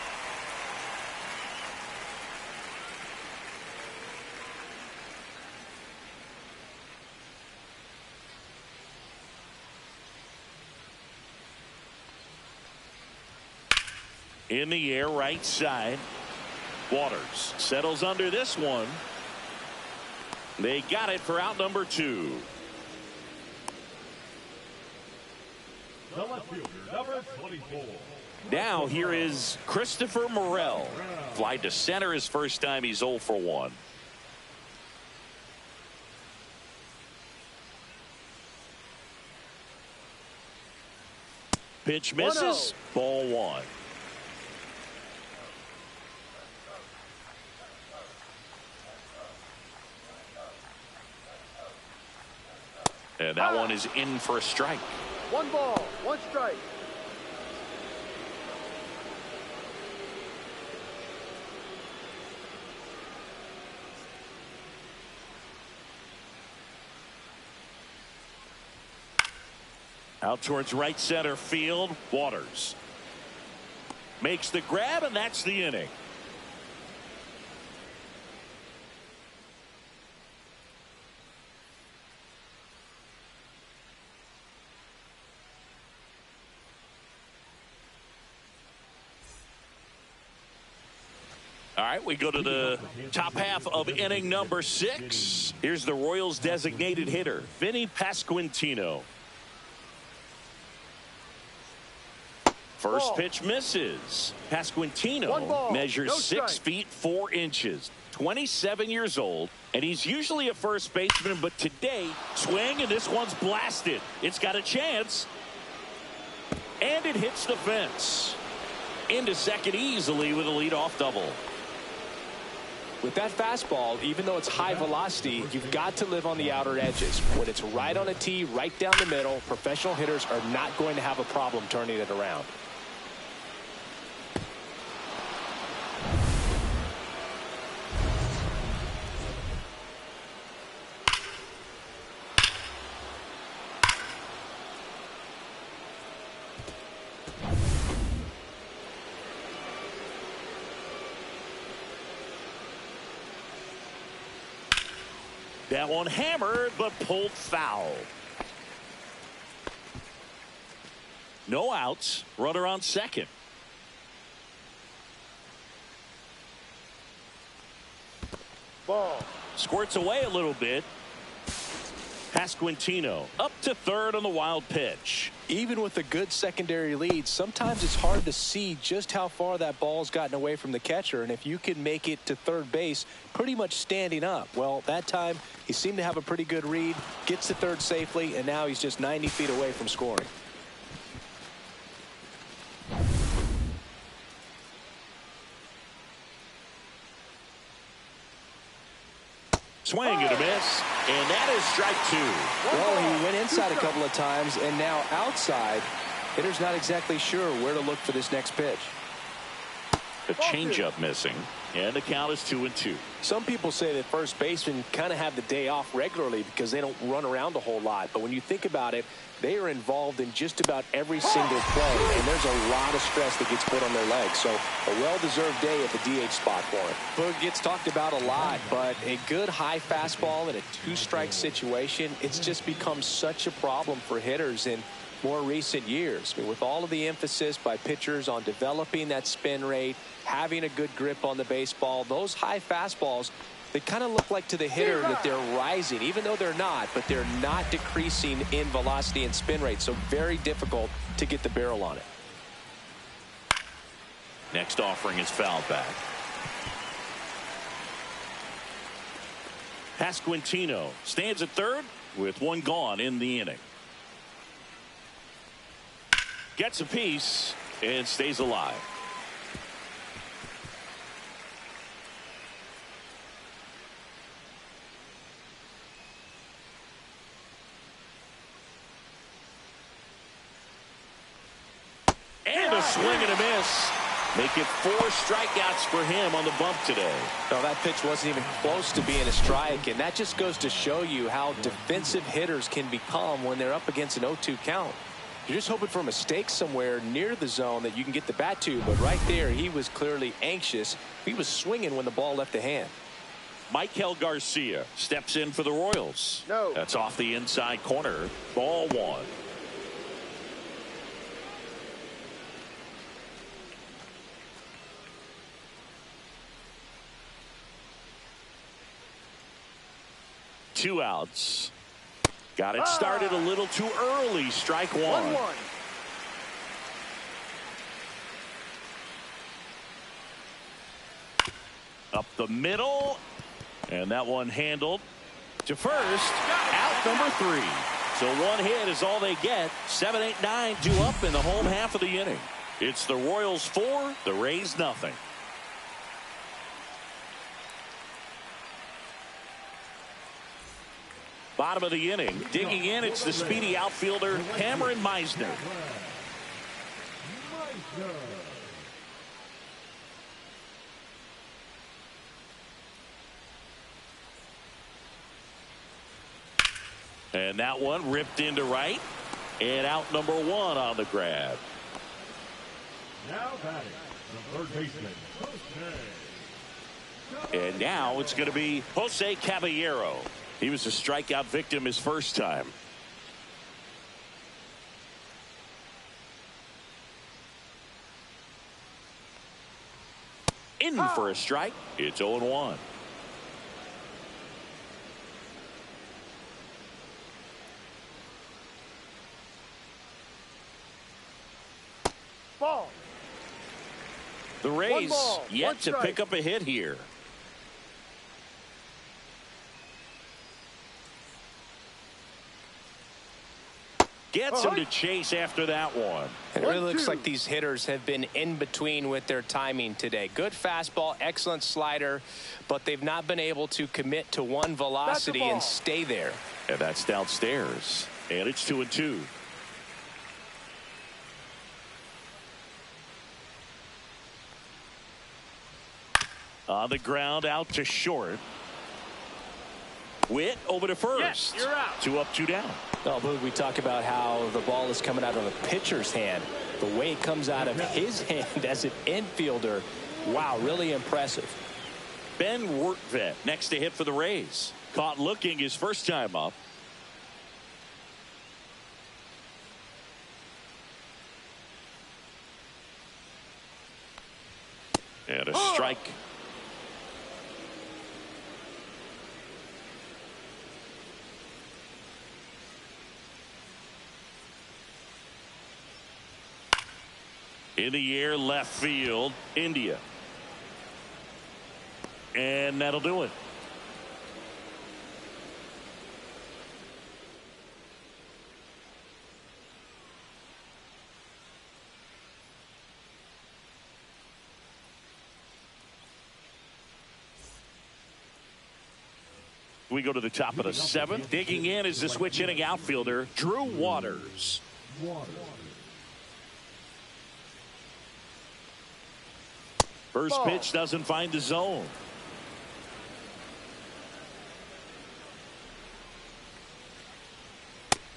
[SPEAKER 1] In the air, right side. Waters settles under this one. They got it for out number 2.
[SPEAKER 4] The left fielder, number 24.
[SPEAKER 1] Now here is Christopher Morel. Fly to center his first time. He's 0 for 1. Pitch misses.
[SPEAKER 2] 1-0.
[SPEAKER 1] Ball 1. And that one is in for a strike.
[SPEAKER 2] 1 ball, 1 strike.
[SPEAKER 1] Out towards right center field. Waters makes the grab, and that's the inning. All right, we go to the top half of inning number 6. Here's the Royals designated hitter, Vinny Pasquantino. First pitch misses. Pasquantino measures 6 feet 4 inches, 27 years old, and he's usually a first baseman, but today, swing, and this one's blasted. It's got a chance, and it hits the fence. Into second easily with a leadoff double.
[SPEAKER 3] With that fastball, even though it's high velocity, you've got to live on the outer edges. When it's right on a tee, right down the middle, professional hitters are not going to have a problem turning it around.
[SPEAKER 1] That one hammered, but pulled foul. No outs. Runner on second.
[SPEAKER 2] Ball.
[SPEAKER 1] Squirts away a little bit. Pasquantino up to third on the wild pitch.
[SPEAKER 3] Even with a good secondary lead, sometimes it's hard to see just how far that ball's gotten away from the catcher, and if you can make it to third base pretty much standing up. Well, that time he seemed to have a pretty good read, gets to third safely, and now he's just 90 feet away from scoring.
[SPEAKER 1] Swing and a miss, and that is strike 2.
[SPEAKER 3] Well, he went inside a couple of times, and now outside. Hitter's not exactly sure where to look for this next pitch.
[SPEAKER 1] A changeup missing, and the count is 2-2.
[SPEAKER 3] Some people say that first basemen kind of have the day off regularly because they don't run around a whole lot. But when you think about it, they are involved in just about every single play, and there's a lot of stress that gets put on their legs. So a well-deserved day at the DH spot for him. Boog gets talked about a lot, but a good high fastball in a 2-strike situation, it's just become such a problem for hitters in more recent years. I mean, with all of the emphasis by pitchers on developing that spin rate, having a good grip on the baseball, those high fastballs, they kind of look like to the hitter that they're rising, even though they're not, but they're not decreasing in velocity and spin rate, so very difficult to get the barrel on it.
[SPEAKER 1] Next offering is fouled back. Pasquantino stands at third with one gone in the inning. Gets a piece and stays alive. And a swing and a miss. Make it 4 strikeouts for him on the bump today.
[SPEAKER 3] No, that pitch wasn't even close to being a strike, and that just goes to show you how defensive hitters can become when they're up against an 0-2 count. You're just hoping for a mistake somewhere near the zone that you can get the bat to, but right there he was clearly anxious. He was swinging when the ball left the hand.
[SPEAKER 1] Michael Garcia steps in for the Royals.
[SPEAKER 2] No.
[SPEAKER 1] That's off the inside corner. Ball one. Two outs. Got it started a little too early. Strike one.
[SPEAKER 2] 1-1.
[SPEAKER 1] Up the middle. And that one handled to first. Out number 3. So one hit is all they get. 7, 8, 9 due up in the home half of the inning. It's the Royals 4, the Rays nothing. Bottom of the inning. Digging in, it's the speedy outfielder Cameron Meisner. And that one ripped into right. And out number 1 on the grab.
[SPEAKER 4] Now batting, the third baseman, Jose.
[SPEAKER 1] And now it's going to be Jose Caballero. He was a strikeout victim his first time. In for a strike. It's 0-1.
[SPEAKER 2] Ball.
[SPEAKER 1] The Rays
[SPEAKER 2] ball,
[SPEAKER 1] yet to pick up a hit here. Gets him to chase after that one.
[SPEAKER 3] It really looks like these hitters have been in between with their timing today. Good fastball, excellent slider, but they've not been able to commit to one velocity and stay there.
[SPEAKER 1] And that's downstairs. And it's 2-2. On the ground, out to short. Witt over to first.
[SPEAKER 2] Yes, you're out.
[SPEAKER 1] 2 up, 2 down.
[SPEAKER 3] Oh, Boog, we talk about how the ball is coming out of a pitcher's hand. The way it comes out of his hand as an infielder, wow, really impressive.
[SPEAKER 1] Ben Wertvet next to hit for the Rays. Caught looking his first time up. And a strike. In the air, left field, India. And that'll do it. We go to the top of the 7th. Digging in is the switch inning outfielder, Drew Waters. First pitch doesn't find the zone.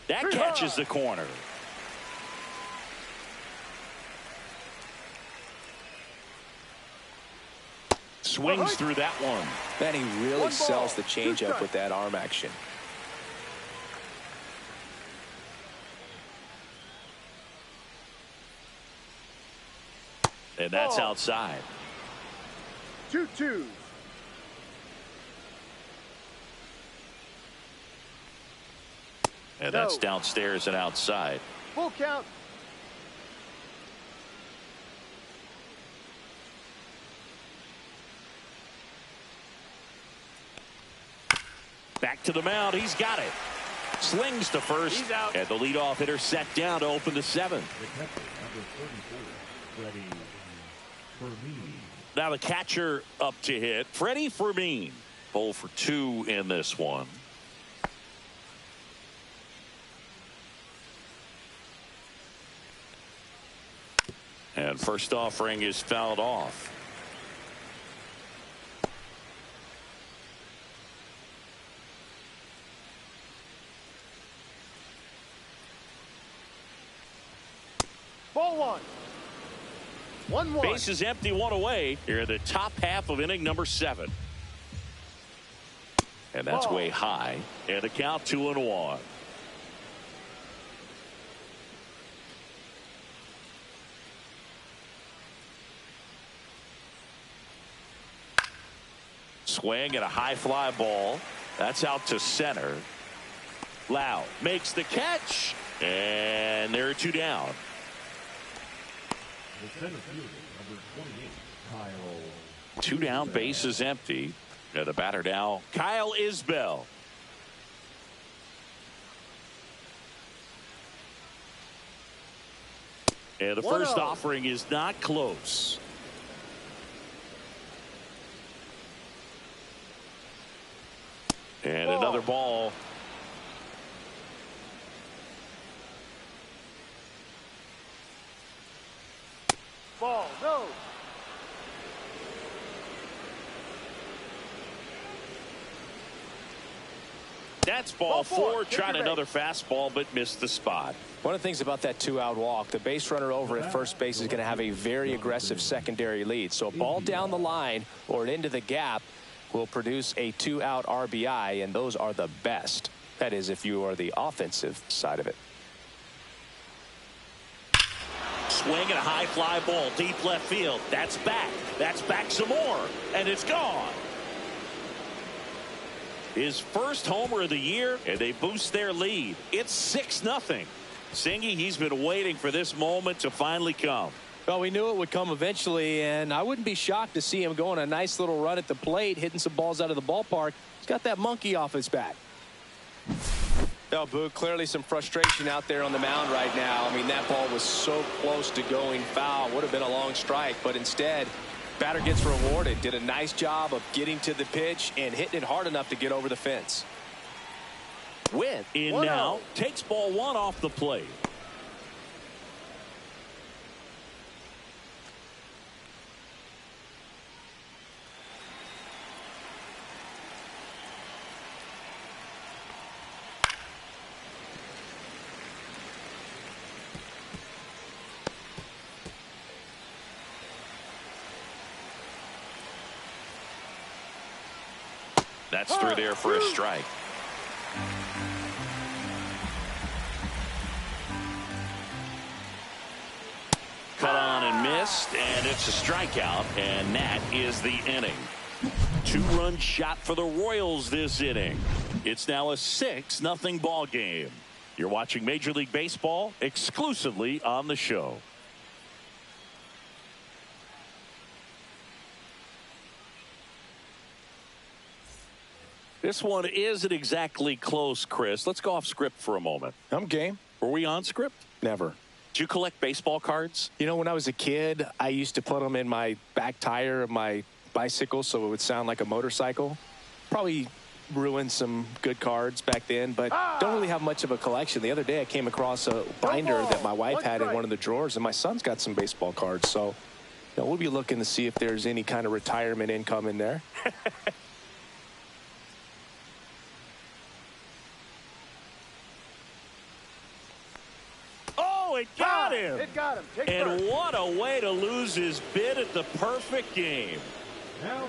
[SPEAKER 1] That catches the corner. Swings through that one.
[SPEAKER 3] Man, he really sells the changeup with that arm action.
[SPEAKER 1] And that's outside.
[SPEAKER 2] 2-2.
[SPEAKER 1] And that's downstairs and outside.
[SPEAKER 2] Full count.
[SPEAKER 1] Back to the mound. He's got it. Slings to first.
[SPEAKER 2] He's out.
[SPEAKER 1] And the leadoff hitter set down to open the 7th.
[SPEAKER 4] The catcher, number 34, Freddie Fermin.
[SPEAKER 1] Now the catcher up to hit. Freddie Fermin. 0 for 2 in this one. And first offering is fouled off.
[SPEAKER 2] 1. 1-1.
[SPEAKER 1] Base is empty, one away. Here in the top half of inning number 7. And that's way high. And the count 2-1. Swing and a high fly ball. That's out to center. Lau makes the catch. And there are 2 down.
[SPEAKER 4] The center fielder, number 28, Kyle.
[SPEAKER 1] 2 down, base is empty. And the batter now, Kyle Isbell. And the first offering is not close. And another ball.
[SPEAKER 2] Ball, no.
[SPEAKER 1] That's ball 4. Tried another fastball, but missed the spot.
[SPEAKER 3] One of the things about that 2-out walk, the base runner over at first base is going to have a very aggressive secondary lead. So a ball down the line or into the gap will produce a 2-out RBI, and those are the best. That is, if you are the offensive side of it.
[SPEAKER 1] Swing and a high fly ball deep left field. That's back. That's back some more. And it's gone. His first homer of the year, and they boost their lead. It's 6-0. Singy, he's been waiting for this moment to finally come.
[SPEAKER 3] Well, we knew it would come eventually, and I wouldn't be shocked to see him go on a nice little run at the plate, hitting some balls out of the ballpark. He's got that monkey off his back. Oh, Boog, clearly some frustration out there on the mound right now. I mean, that ball was so close to going foul. Would have been a long strike, but instead, batter gets rewarded. Did a nice job of getting to the pitch and hitting it hard enough to get over the fence.
[SPEAKER 1] With in now, takes ball 1 off the plate. That's through there for a strike. Cut on and missed, and it's a strikeout, and that is the inning. 2-run shot for the Royals this inning. It's now a 6-0 ball game. You're watching Major League Baseball exclusively on the show. This one isn't exactly close, Chris. Let's go off script for a moment.
[SPEAKER 3] I'm game.
[SPEAKER 1] Were we on script?
[SPEAKER 3] Never.
[SPEAKER 1] Did you collect baseball cards?
[SPEAKER 3] You know, when I was a kid, I used to put them in my back tire of my bicycle so it would sound like a motorcycle. Probably ruined some good cards back then, but don't really have much of a collection. The other day I came across a binder that my wife had in one of the drawers, and my son's got some baseball cards. So, you know, we'll be looking to see if there's any kind of retirement income in there.
[SPEAKER 1] It got him.
[SPEAKER 2] It got him.
[SPEAKER 1] And what a way to lose his bid at the perfect game.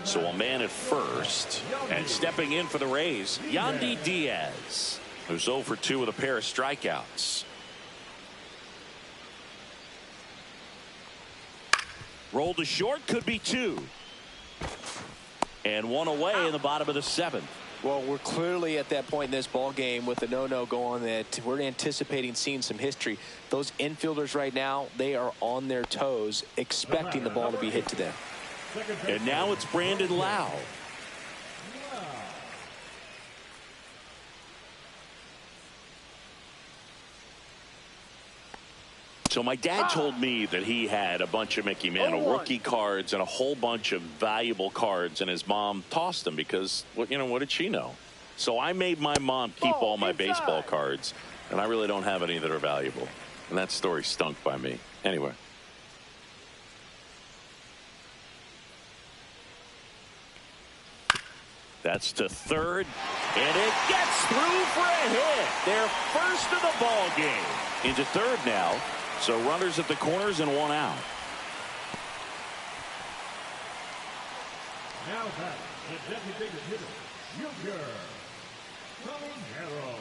[SPEAKER 1] So a man at first, and stepping in for the Rays, Yandy Diaz, who's 0 for 2 with a pair of strikeouts. Rolled to short, could be 2. And 1 away in the bottom of the 7th.
[SPEAKER 3] Well, we're clearly at that point in this ball game with the no-no going that we're anticipating seeing some history. Those infielders right now, they are on their toes, expecting the ball to be hit to them.
[SPEAKER 1] And now it's Brandon Lau. So my dad told me that he had a bunch of Mickey Mantle rookie cards and a whole bunch of valuable cards, and his mom tossed them because, well, you know, what did she know? So I made my mom keep all my baseball cards, and I really don't have any that are valuable. And that story stunk by me. Anyway. That's to third, and it gets through for a hit. Their first of the ball game. Into third now, So runners at the corners and one out.
[SPEAKER 4] Now back, the designated hitter, Junior Caminero.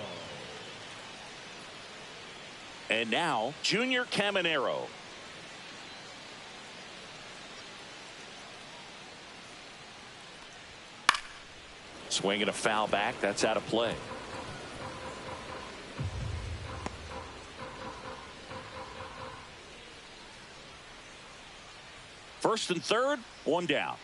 [SPEAKER 1] And now, Junior Caminero. Swinging a foul back. That's out of play. First and third, one down.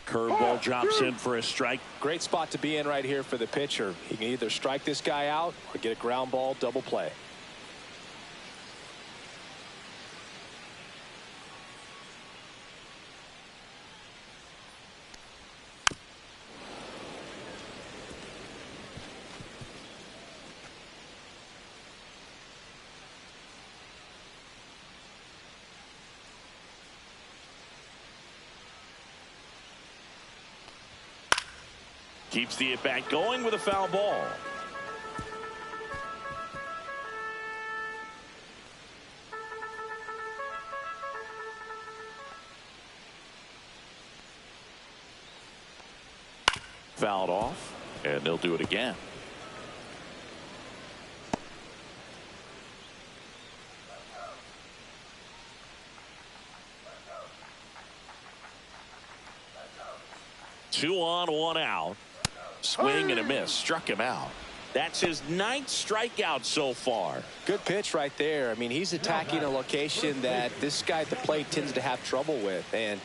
[SPEAKER 1] Curveball drops in for a strike.
[SPEAKER 3] Great spot to be in right here for the pitcher. He can either strike this guy out or get a ground ball double play.
[SPEAKER 1] Keeps the at-bat going with a foul ball. Fouled off, and they'll do it again. Two on, one out. Swing and a miss. Struck him out. That's his 9th strikeout so far.
[SPEAKER 3] Good pitch right there. I mean, he's attacking a location that this guy at the plate tends to have trouble with. And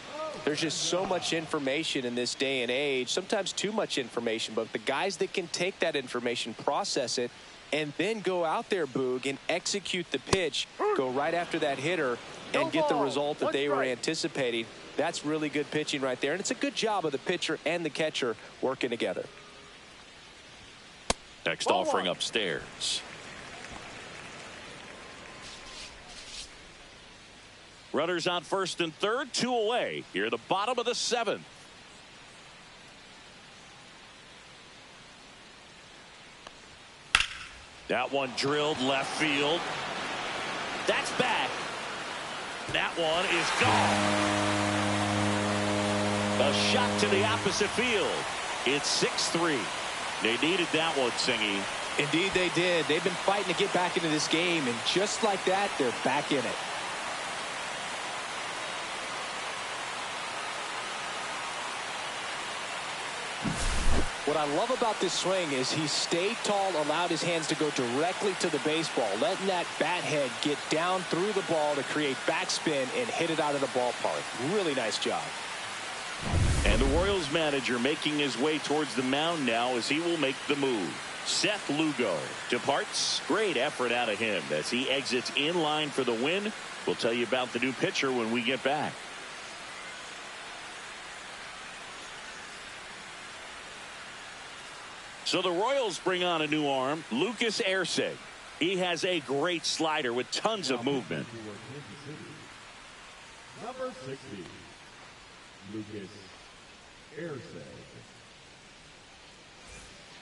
[SPEAKER 3] there's just so much information in this day and age, sometimes too much information. But the guys that can take that information, process it, and then go out there, Boog, and execute the pitch, go right after that hitter, and get the result that they were anticipating. That's really good pitching right there. And it's a good job of the pitcher and the catcher working together.
[SPEAKER 1] Next offering upstairs. Runners on first and third, 2 away. Here at the bottom of the 7th. That one drilled left field. That's back. That one is gone. A shot to the opposite field. It's 6-3. They needed that one, Singy.
[SPEAKER 3] Indeed they did. They've been fighting to get back into this game, and just like that, they're back in it. What I love about this swing is he stayed tall, allowed his hands to go directly to the baseball, letting that bat head get down through the ball to create backspin and hit it out of the ballpark. Really nice job.
[SPEAKER 1] And the Royals manager making his way towards the mound now as he will make the move. Seth Lugo departs. Great effort out of him as he exits in line for the win. We'll tell you about the new pitcher when we get back. So the Royals bring on a new arm, Lucas Erceg. He has a great slider with tons of movement.
[SPEAKER 4] Number 60, Lucas Erceg.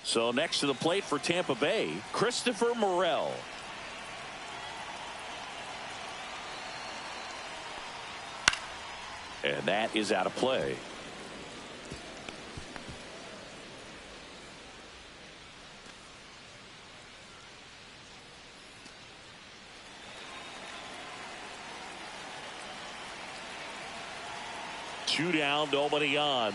[SPEAKER 1] So next to the plate for Tampa Bay, Christopher Morel. And that is out of play. Two down, nobody on.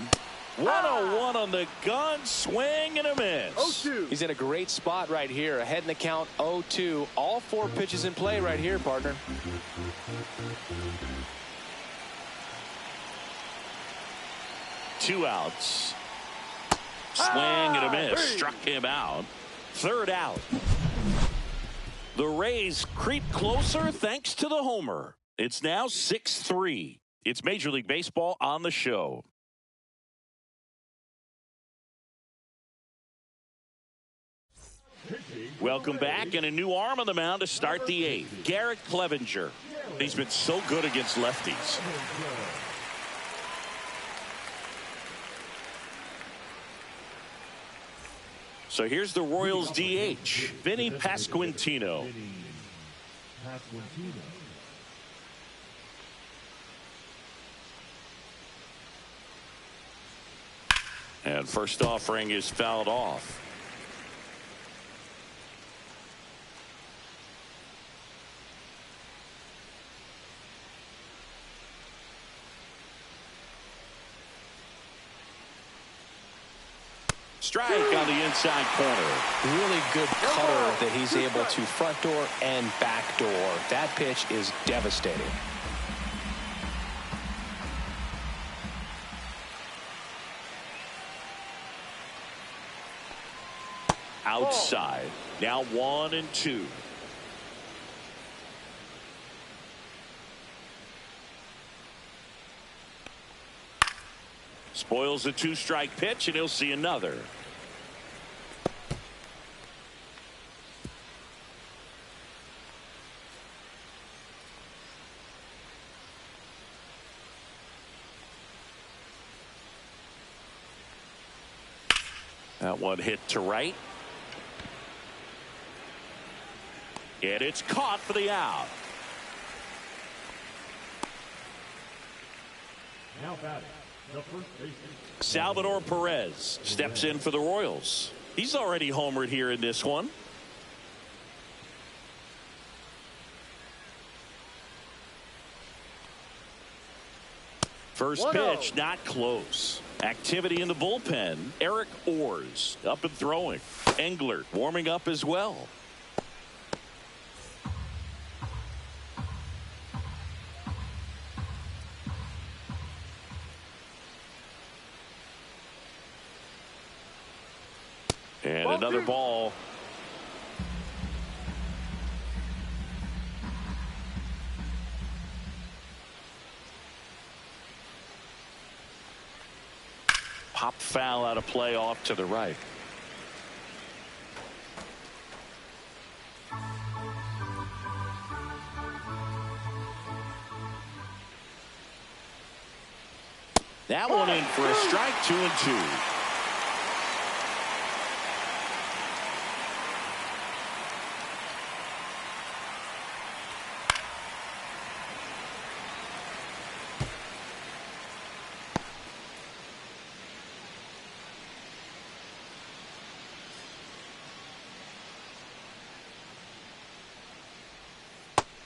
[SPEAKER 1] 1-0-1 on the gun, swing and a miss.
[SPEAKER 2] 0-2.
[SPEAKER 3] He's in a great spot right here, ahead in the count, 0-2. All 4 pitches in play right here, partner.
[SPEAKER 1] Two outs. Swing and a miss. Struck him out. Third out. The Rays creep closer thanks to the homer. It's now 6-3. It's Major League Baseball on the show. Welcome back, and a new arm on the mound to start the 8th. Garrett Clevenger. He's been so good against lefties. So here's the Royals DH, Vinny Pasquantino. And first offering is fouled off. Strike on the inside corner.
[SPEAKER 3] Really good cutter that he's able to front door and back door. That pitch is devastating.
[SPEAKER 1] Outside. Now 1-2. Spoils the 2-strike pitch, and he'll see another. That one hit to right. And it's caught for the out.
[SPEAKER 4] Now batting, the first baseman.
[SPEAKER 1] Salvador Perez steps in for the Royals. He's already homered here in this one. First pitch not close. Activity in the bullpen. Eric Orrs up and throwing. Englert warming up as well. And another ball. Pop foul out of play off to the right. That one in for a strike, 2-2.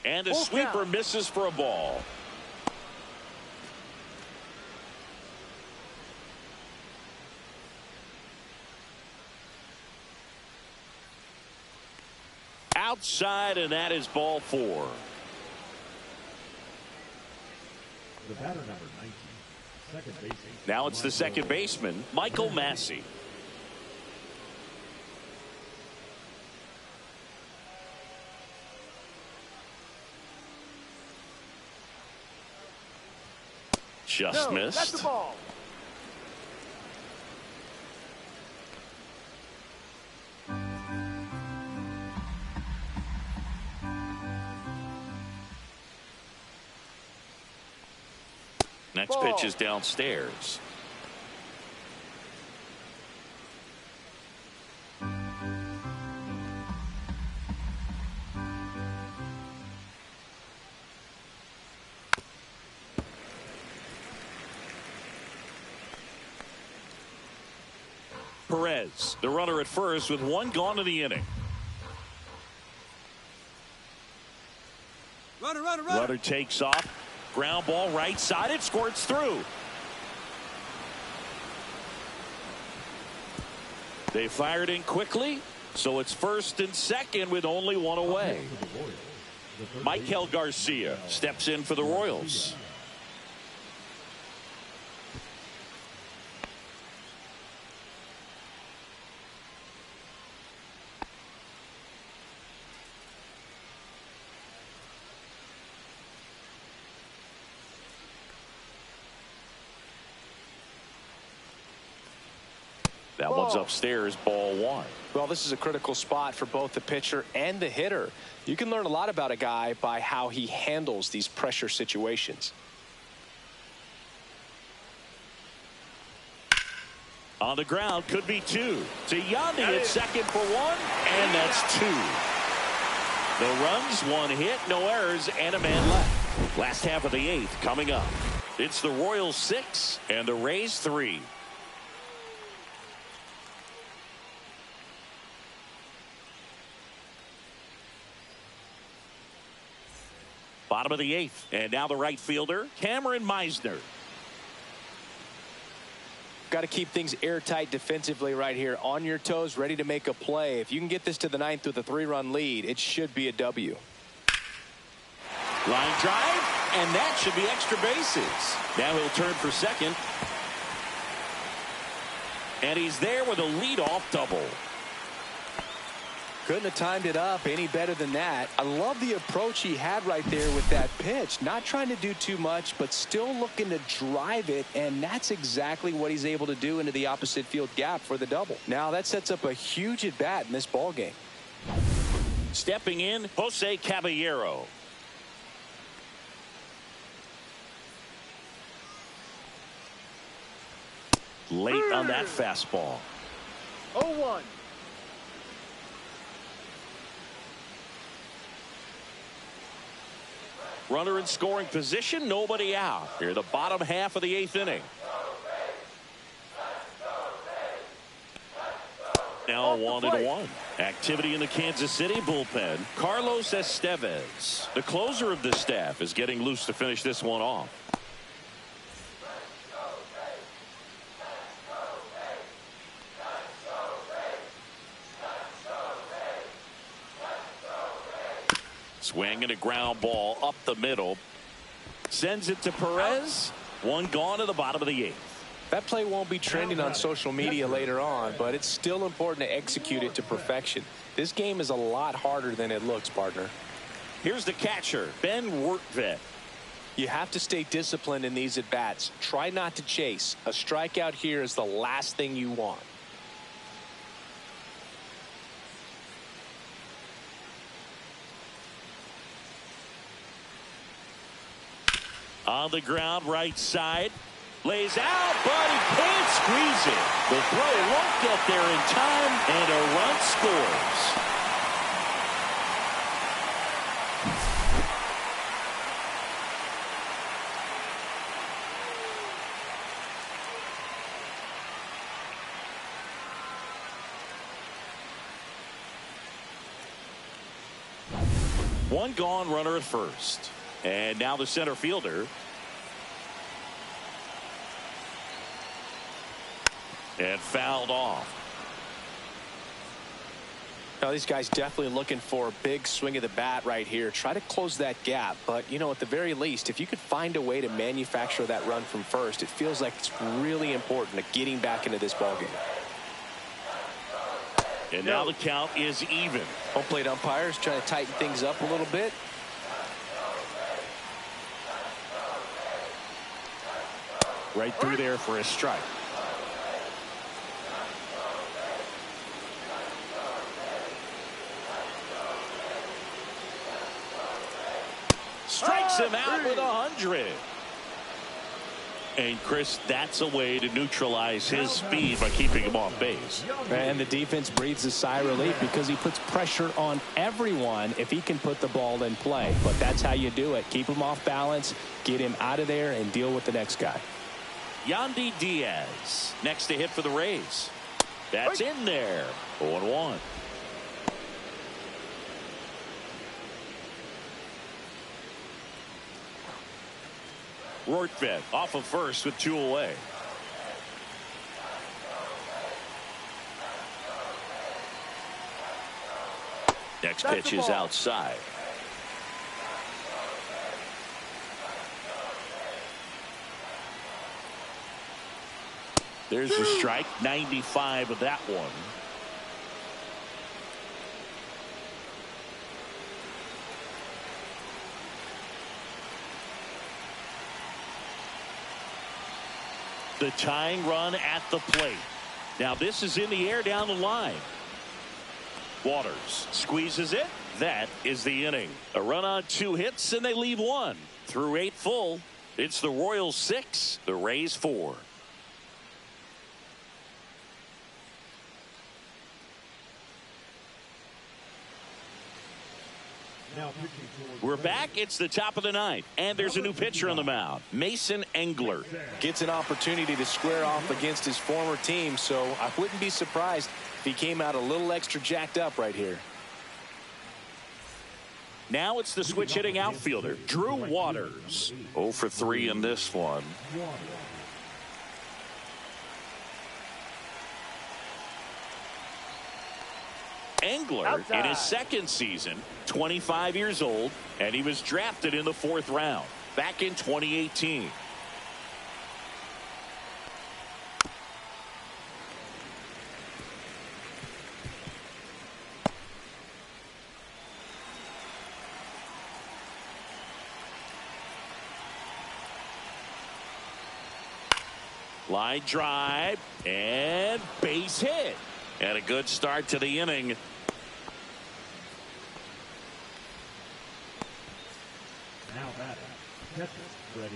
[SPEAKER 1] And a sweeper misses for a ball. Outside, and that is ball 4.
[SPEAKER 4] The batter number 19, second baseman.
[SPEAKER 1] Now it's the second baseman, Michael Massey. Just missed.
[SPEAKER 2] That's the ball.
[SPEAKER 1] Next pitch is downstairs. Perez, the runner at first with one gone in the inning. Runner takes off. Ground ball right side. It squirts through. They fired in quickly, so it's first and second with only one away. Michael Garcia steps in for the Royals. That one's upstairs, ball 1.
[SPEAKER 3] Well, this is a critical spot for both the pitcher and the hitter. You can learn a lot about a guy by how he handles these pressure situations.
[SPEAKER 1] On the ground, could be two. To Yandy at second for one, and that's two. No runs, one hit, no errors, and a man left. Last half of the eighth coming up. It's the Royals 6 and the Rays 3. Bottom of the eighth, and now the right fielder, Cameron Meisner.
[SPEAKER 3] Got to keep things airtight defensively right here. On your toes, ready to make a play. If you can get this to the ninth with a 3-run lead, it should be a W.
[SPEAKER 1] Line drive, and that should be extra bases. Now he'll turn for second. And he's there with a leadoff double.
[SPEAKER 3] Couldn't have timed it up any better than that. I love the approach he had right there with that pitch. Not trying to do too much, but still looking to drive it, and that's exactly what he's able to do into the opposite field gap for the double. Now that sets up a huge at-bat in this ball game.
[SPEAKER 1] Stepping in, Jose Caballero. Late on that fastball.
[SPEAKER 2] 0-1.
[SPEAKER 1] Runner in scoring position, nobody out. Here, the bottom half of the eighth inning. Now 1-1. Activity in the Kansas City bullpen. Carlos Estevez, the closer of the staff, is getting loose to finish this one off. Swing and a ground ball up the middle. Sends it to Perez. One gone to the bottom of the eighth.
[SPEAKER 3] That play won't be trending on social media later on, but it's still important to execute it to perfection. This game is a lot harder than it looks, partner.
[SPEAKER 1] Here's the catcher, Ben Wertvet.
[SPEAKER 3] You have to stay disciplined in these at-bats. Try not to chase. A strikeout here is the last thing you want.
[SPEAKER 1] On the ground, right side. Lays out, but he can't squeeze it. The throw won't get there in time, and a run scores. One gone, runner at first. And now the center fielder. And fouled off.
[SPEAKER 3] Now these guys definitely looking for a big swing of the bat right here. Try to close that gap. But, you know, at the very least, if you could find a way to manufacture that run from first, it feels like it's really important to getting back into this ballgame.
[SPEAKER 1] And now the count is even.
[SPEAKER 3] Home plate umpires trying to tighten things up a little bit.
[SPEAKER 1] Right through there for a strike. Strikes him out with 100. And Chris, that's a way to neutralize his speed by keeping him off base.
[SPEAKER 5] And the defense breathes a sigh of relief because he puts pressure on everyone if he can put the ball in play. But that's how you do it. Keep him off balance, get him out of there, and deal with the next guy.
[SPEAKER 1] Yandy Diaz next to hit for the Rays. That's in there. 0-1. Rortvedt off of first with 2 away. Next pitch is outside. There's a strike. 95 of that one. The tying run at the plate. Now this is in the air down the line. Waters squeezes it. That is the inning. A run on 2 hits and they leave 1. Through 8 full. It's the Royals 6, the Rays 4.
[SPEAKER 4] Now pitching for
[SPEAKER 1] We're back. It's the top of the ninth, and there's a new pitcher on the mound, Mason Engler.
[SPEAKER 3] Gets an opportunity to square off against his former team, so I wouldn't be surprised if he came out a little extra jacked up right here.
[SPEAKER 1] Now it's the switch hitting outfielder, Drew Waters. 0 for 3 in this one. Engler in his second season, 25 years old, and he was drafted in the 4th round back in 2018. Line drive and base hit. And a good start to the inning.
[SPEAKER 4] now batting, catcher,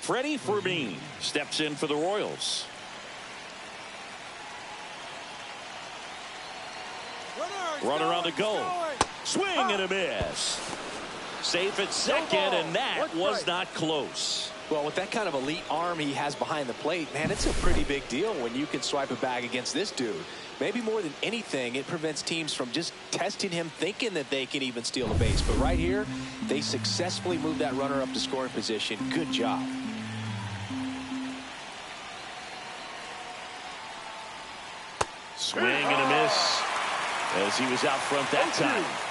[SPEAKER 1] Freddie Fermin steps in for the Royals. Runner on the go. Swing and a miss. Safe at second, and that was not close.
[SPEAKER 3] Well, with that kind of elite arm he has behind the plate, man, it's a pretty big deal when you can swipe a bag against this dude. Maybe more than anything, it prevents teams from just testing him, thinking that they can even steal a base. But right here, they successfully moved that runner up to scoring position. Good job.
[SPEAKER 1] Swing and a miss as he was out front that time.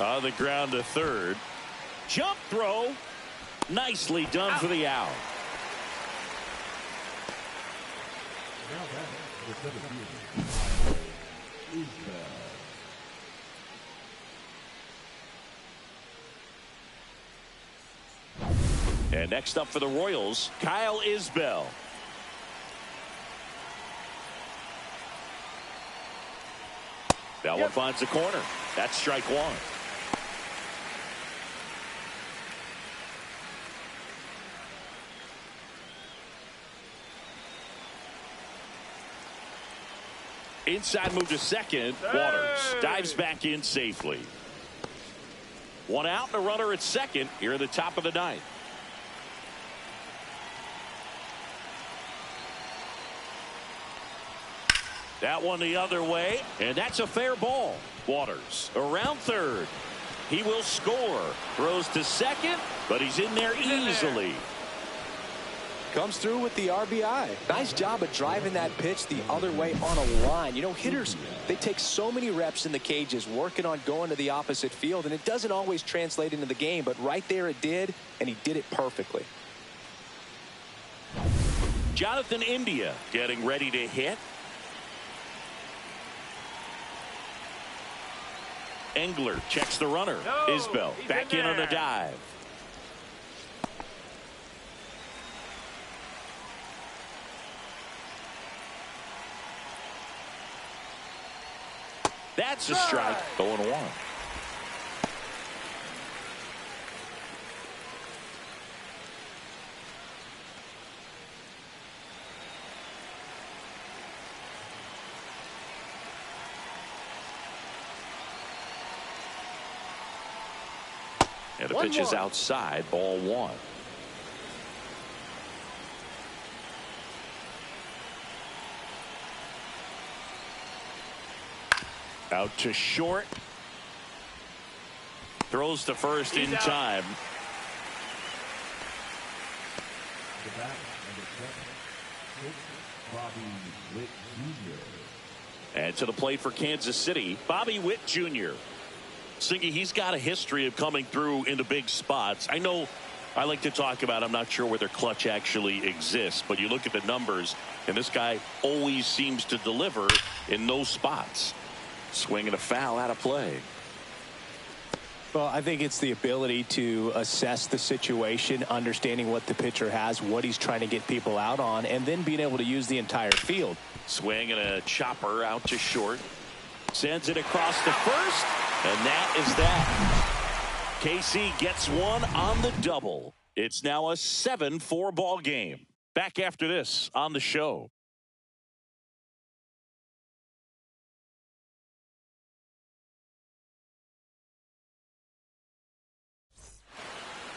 [SPEAKER 1] On the ground to third. Jump throw. Nicely done for the out. And next up for the Royals, Kyle Isbell. That one finds the corner. That's strike one. Inside move to second. Waters dives back in safely. One out and a runner at second here at the top of the ninth. That one the other way, and that's a fair ball. Waters around third. He will score. Throws to second, but he's in there easily.
[SPEAKER 3] Comes through with the RBI. Nice job of driving that pitch the other way on a line. You know, hitters, they take so many reps in the cages working on going to the opposite field, and it doesn't always translate into the game, but right there it did, and he did it perfectly.
[SPEAKER 1] Jonathan India getting ready to hit. Engler checks the runner. Isbell back in on a dive. That's a strike. 0-1. And the pitch is outside. Ball one. Out to short. Throws to first in time. And to the plate for Kansas City, Bobby Witt Jr. Singy, he's got a history of coming through into big spots. I know I like to talk about, I'm not sure whether clutch actually exists, but you look at the numbers, and this guy always seems to deliver in those spots. Swing and a foul out of play.
[SPEAKER 5] Well, I think it's the ability to assess the situation, understanding what the pitcher has, what he's trying to get people out on, and then being able to use the entire field.
[SPEAKER 1] Swing and a chopper out to short. Sends it across to first, and that is that. KC gets one on the double. It's now a 7-4 ball game. Back after this on the show.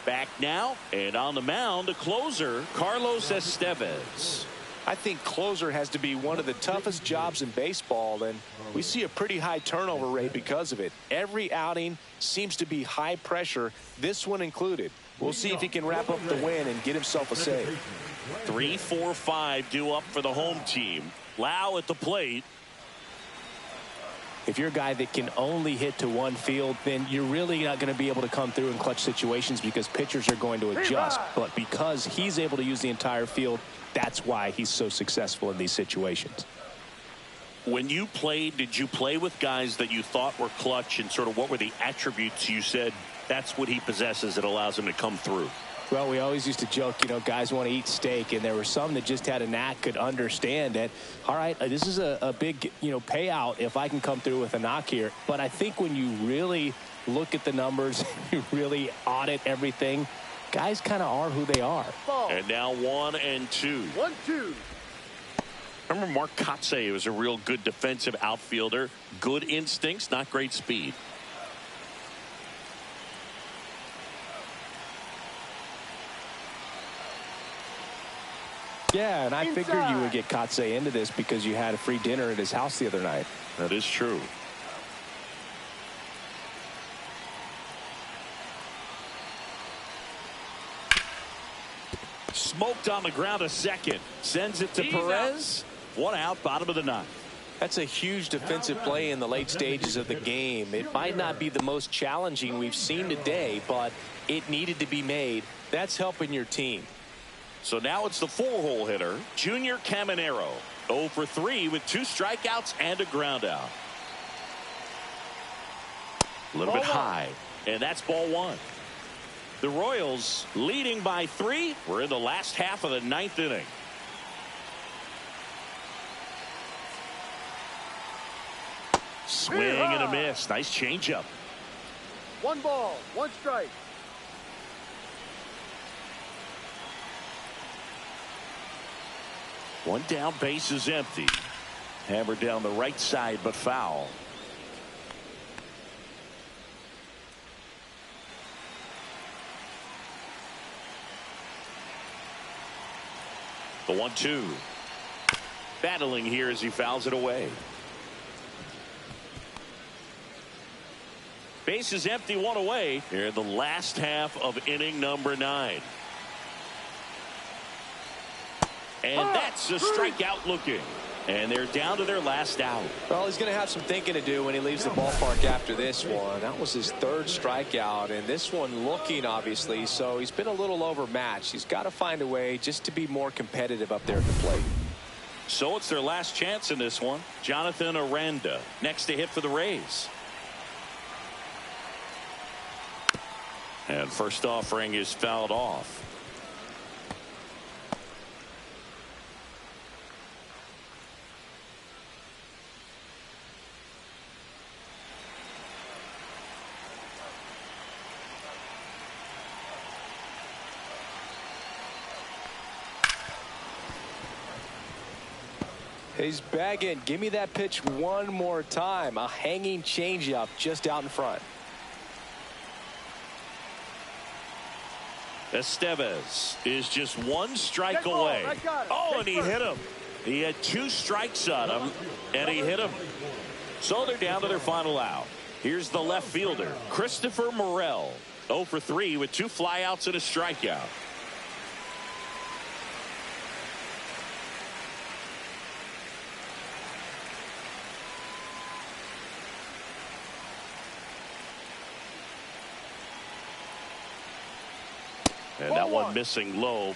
[SPEAKER 1] Back now, and on the mound, the closer, Carlos Estevez.
[SPEAKER 3] I think closer has to be one of the toughest jobs in baseball, and we see a pretty high turnover rate because of it. Every outing seems to be high pressure, this one included. We'll see if he can wrap up the win and get himself a save.
[SPEAKER 1] 3, 4, 5 due up for the home team. Lau at the plate.
[SPEAKER 5] If you're a guy that can only hit to one field, then you're really not going to be able to come through in clutch situations because pitchers are going to adjust. But because he's able to use the entire field, that's why he's so successful in these situations.
[SPEAKER 1] When you played, did you play with guys that you thought were clutch, and sort of what were the attributes you said that's what he possesses that allows him to come through?
[SPEAKER 5] Well, we always used to joke, you know, guys want to eat steak, and there were some that just had a knack, could understand that, all right, this is a big, you know, payout if I can come through with a knock here. But I think when you really look at the numbers, you really audit everything, guys kind of are who they are.
[SPEAKER 2] Ball.
[SPEAKER 1] And now 1 and 2.
[SPEAKER 2] 1-2.
[SPEAKER 1] Remember Mark Kotsay was a real good defensive outfielder. Good instincts, not great speed.
[SPEAKER 5] Yeah, and I figured you would get Kotsay into this because you had a free dinner at his house the other night.
[SPEAKER 1] That is true. Smoked on the ground a second. Sends it to Perez. 1 out, bottom of the 9th.
[SPEAKER 3] That's a huge defensive play in the late stages of the game. It might not be the most challenging we've seen today, but it needed to be made. That's helping your team.
[SPEAKER 1] So now it's the 4-hole hitter, Junior Caminero. 0 for 3 with 2 strikeouts and a ground out. A little bit high, and that's ball 1. The Royals leading by 3. We're in the last half of the 9th inning. Swing and a miss. Nice changeup.
[SPEAKER 2] 1 ball, 1 strike.
[SPEAKER 1] One down, base is empty. Hammered down the right side, but foul. The 1-2. Battling here as he fouls it away. Base is empty, 1 away. Here in the last half of inning number 9. And that's a strikeout looking. And they're down to their last out.
[SPEAKER 3] Well, he's going to have some thinking to do when he leaves the ballpark after this one. That was his 3rd strikeout, and this one looking, obviously, so he's been a little overmatched. He's got to find a way just to be more competitive up there at the plate.
[SPEAKER 1] So it's their last chance in this one. Jonathan Aranda next to hit for the Rays. And first offering is fouled off.
[SPEAKER 3] He's bagging. Give me that pitch one more time. A hanging changeup just out in front.
[SPEAKER 1] Estevez is just 1 strike away. Oh, and he hit him. He had 2 strikes on him, and he hit him. So they're down to their final out. Here's the left fielder, Christopher Morel. 0 for 3 with 2 flyouts and a strikeout. And that one missing low.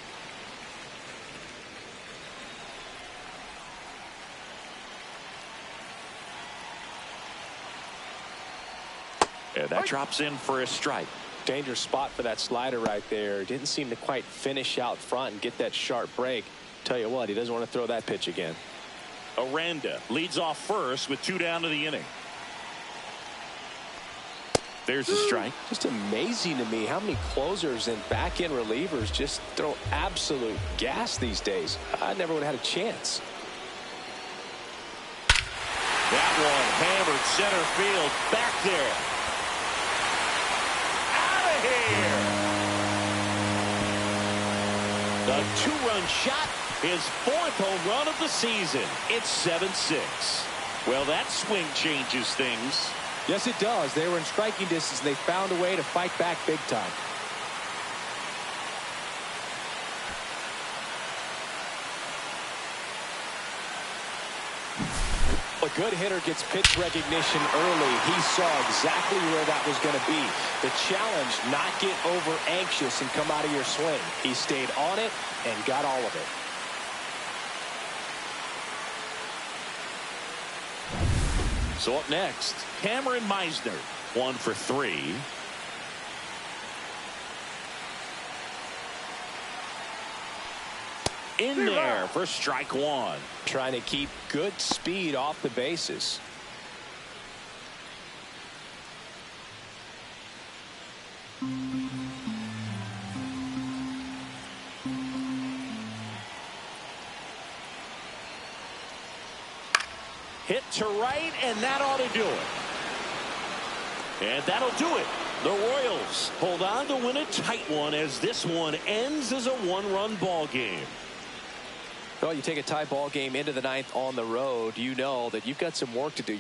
[SPEAKER 1] And that drops in for a strike.
[SPEAKER 3] Dangerous spot for that slider right there. Didn't seem to quite finish out front and get that sharp break. Tell you what, he doesn't want to throw that pitch again. Aranda
[SPEAKER 1] leads off first with 2 down to the inning. There's a strike.
[SPEAKER 3] Just amazing to me how many closers and back-end relievers just throw absolute gas these days. I never would have had a chance.
[SPEAKER 1] That one hammered center field. Back there. Out of here. The two-run shot, his 4th home run of the season. It's 7-6. Well, that swing changes things.
[SPEAKER 3] Yes, it does. They were in striking distance, and they found a way to fight back big time. A good hitter gets pitch recognition early. He saw exactly where that was going to be. The challenge, not get over anxious and come out of your swing. He stayed on it and got all of it.
[SPEAKER 1] So up next, Cameron Meisner, 1 for 3. In there for strike 1.
[SPEAKER 3] Trying to keep good speed off the bases.
[SPEAKER 1] Hit to right, and that ought to do it. And that'll do it. The Royals hold on to win a tight one as this one ends as a 1-run ball game.
[SPEAKER 3] Well, you take a tie ball game into the 9th on the road, you know that you've got some work to do.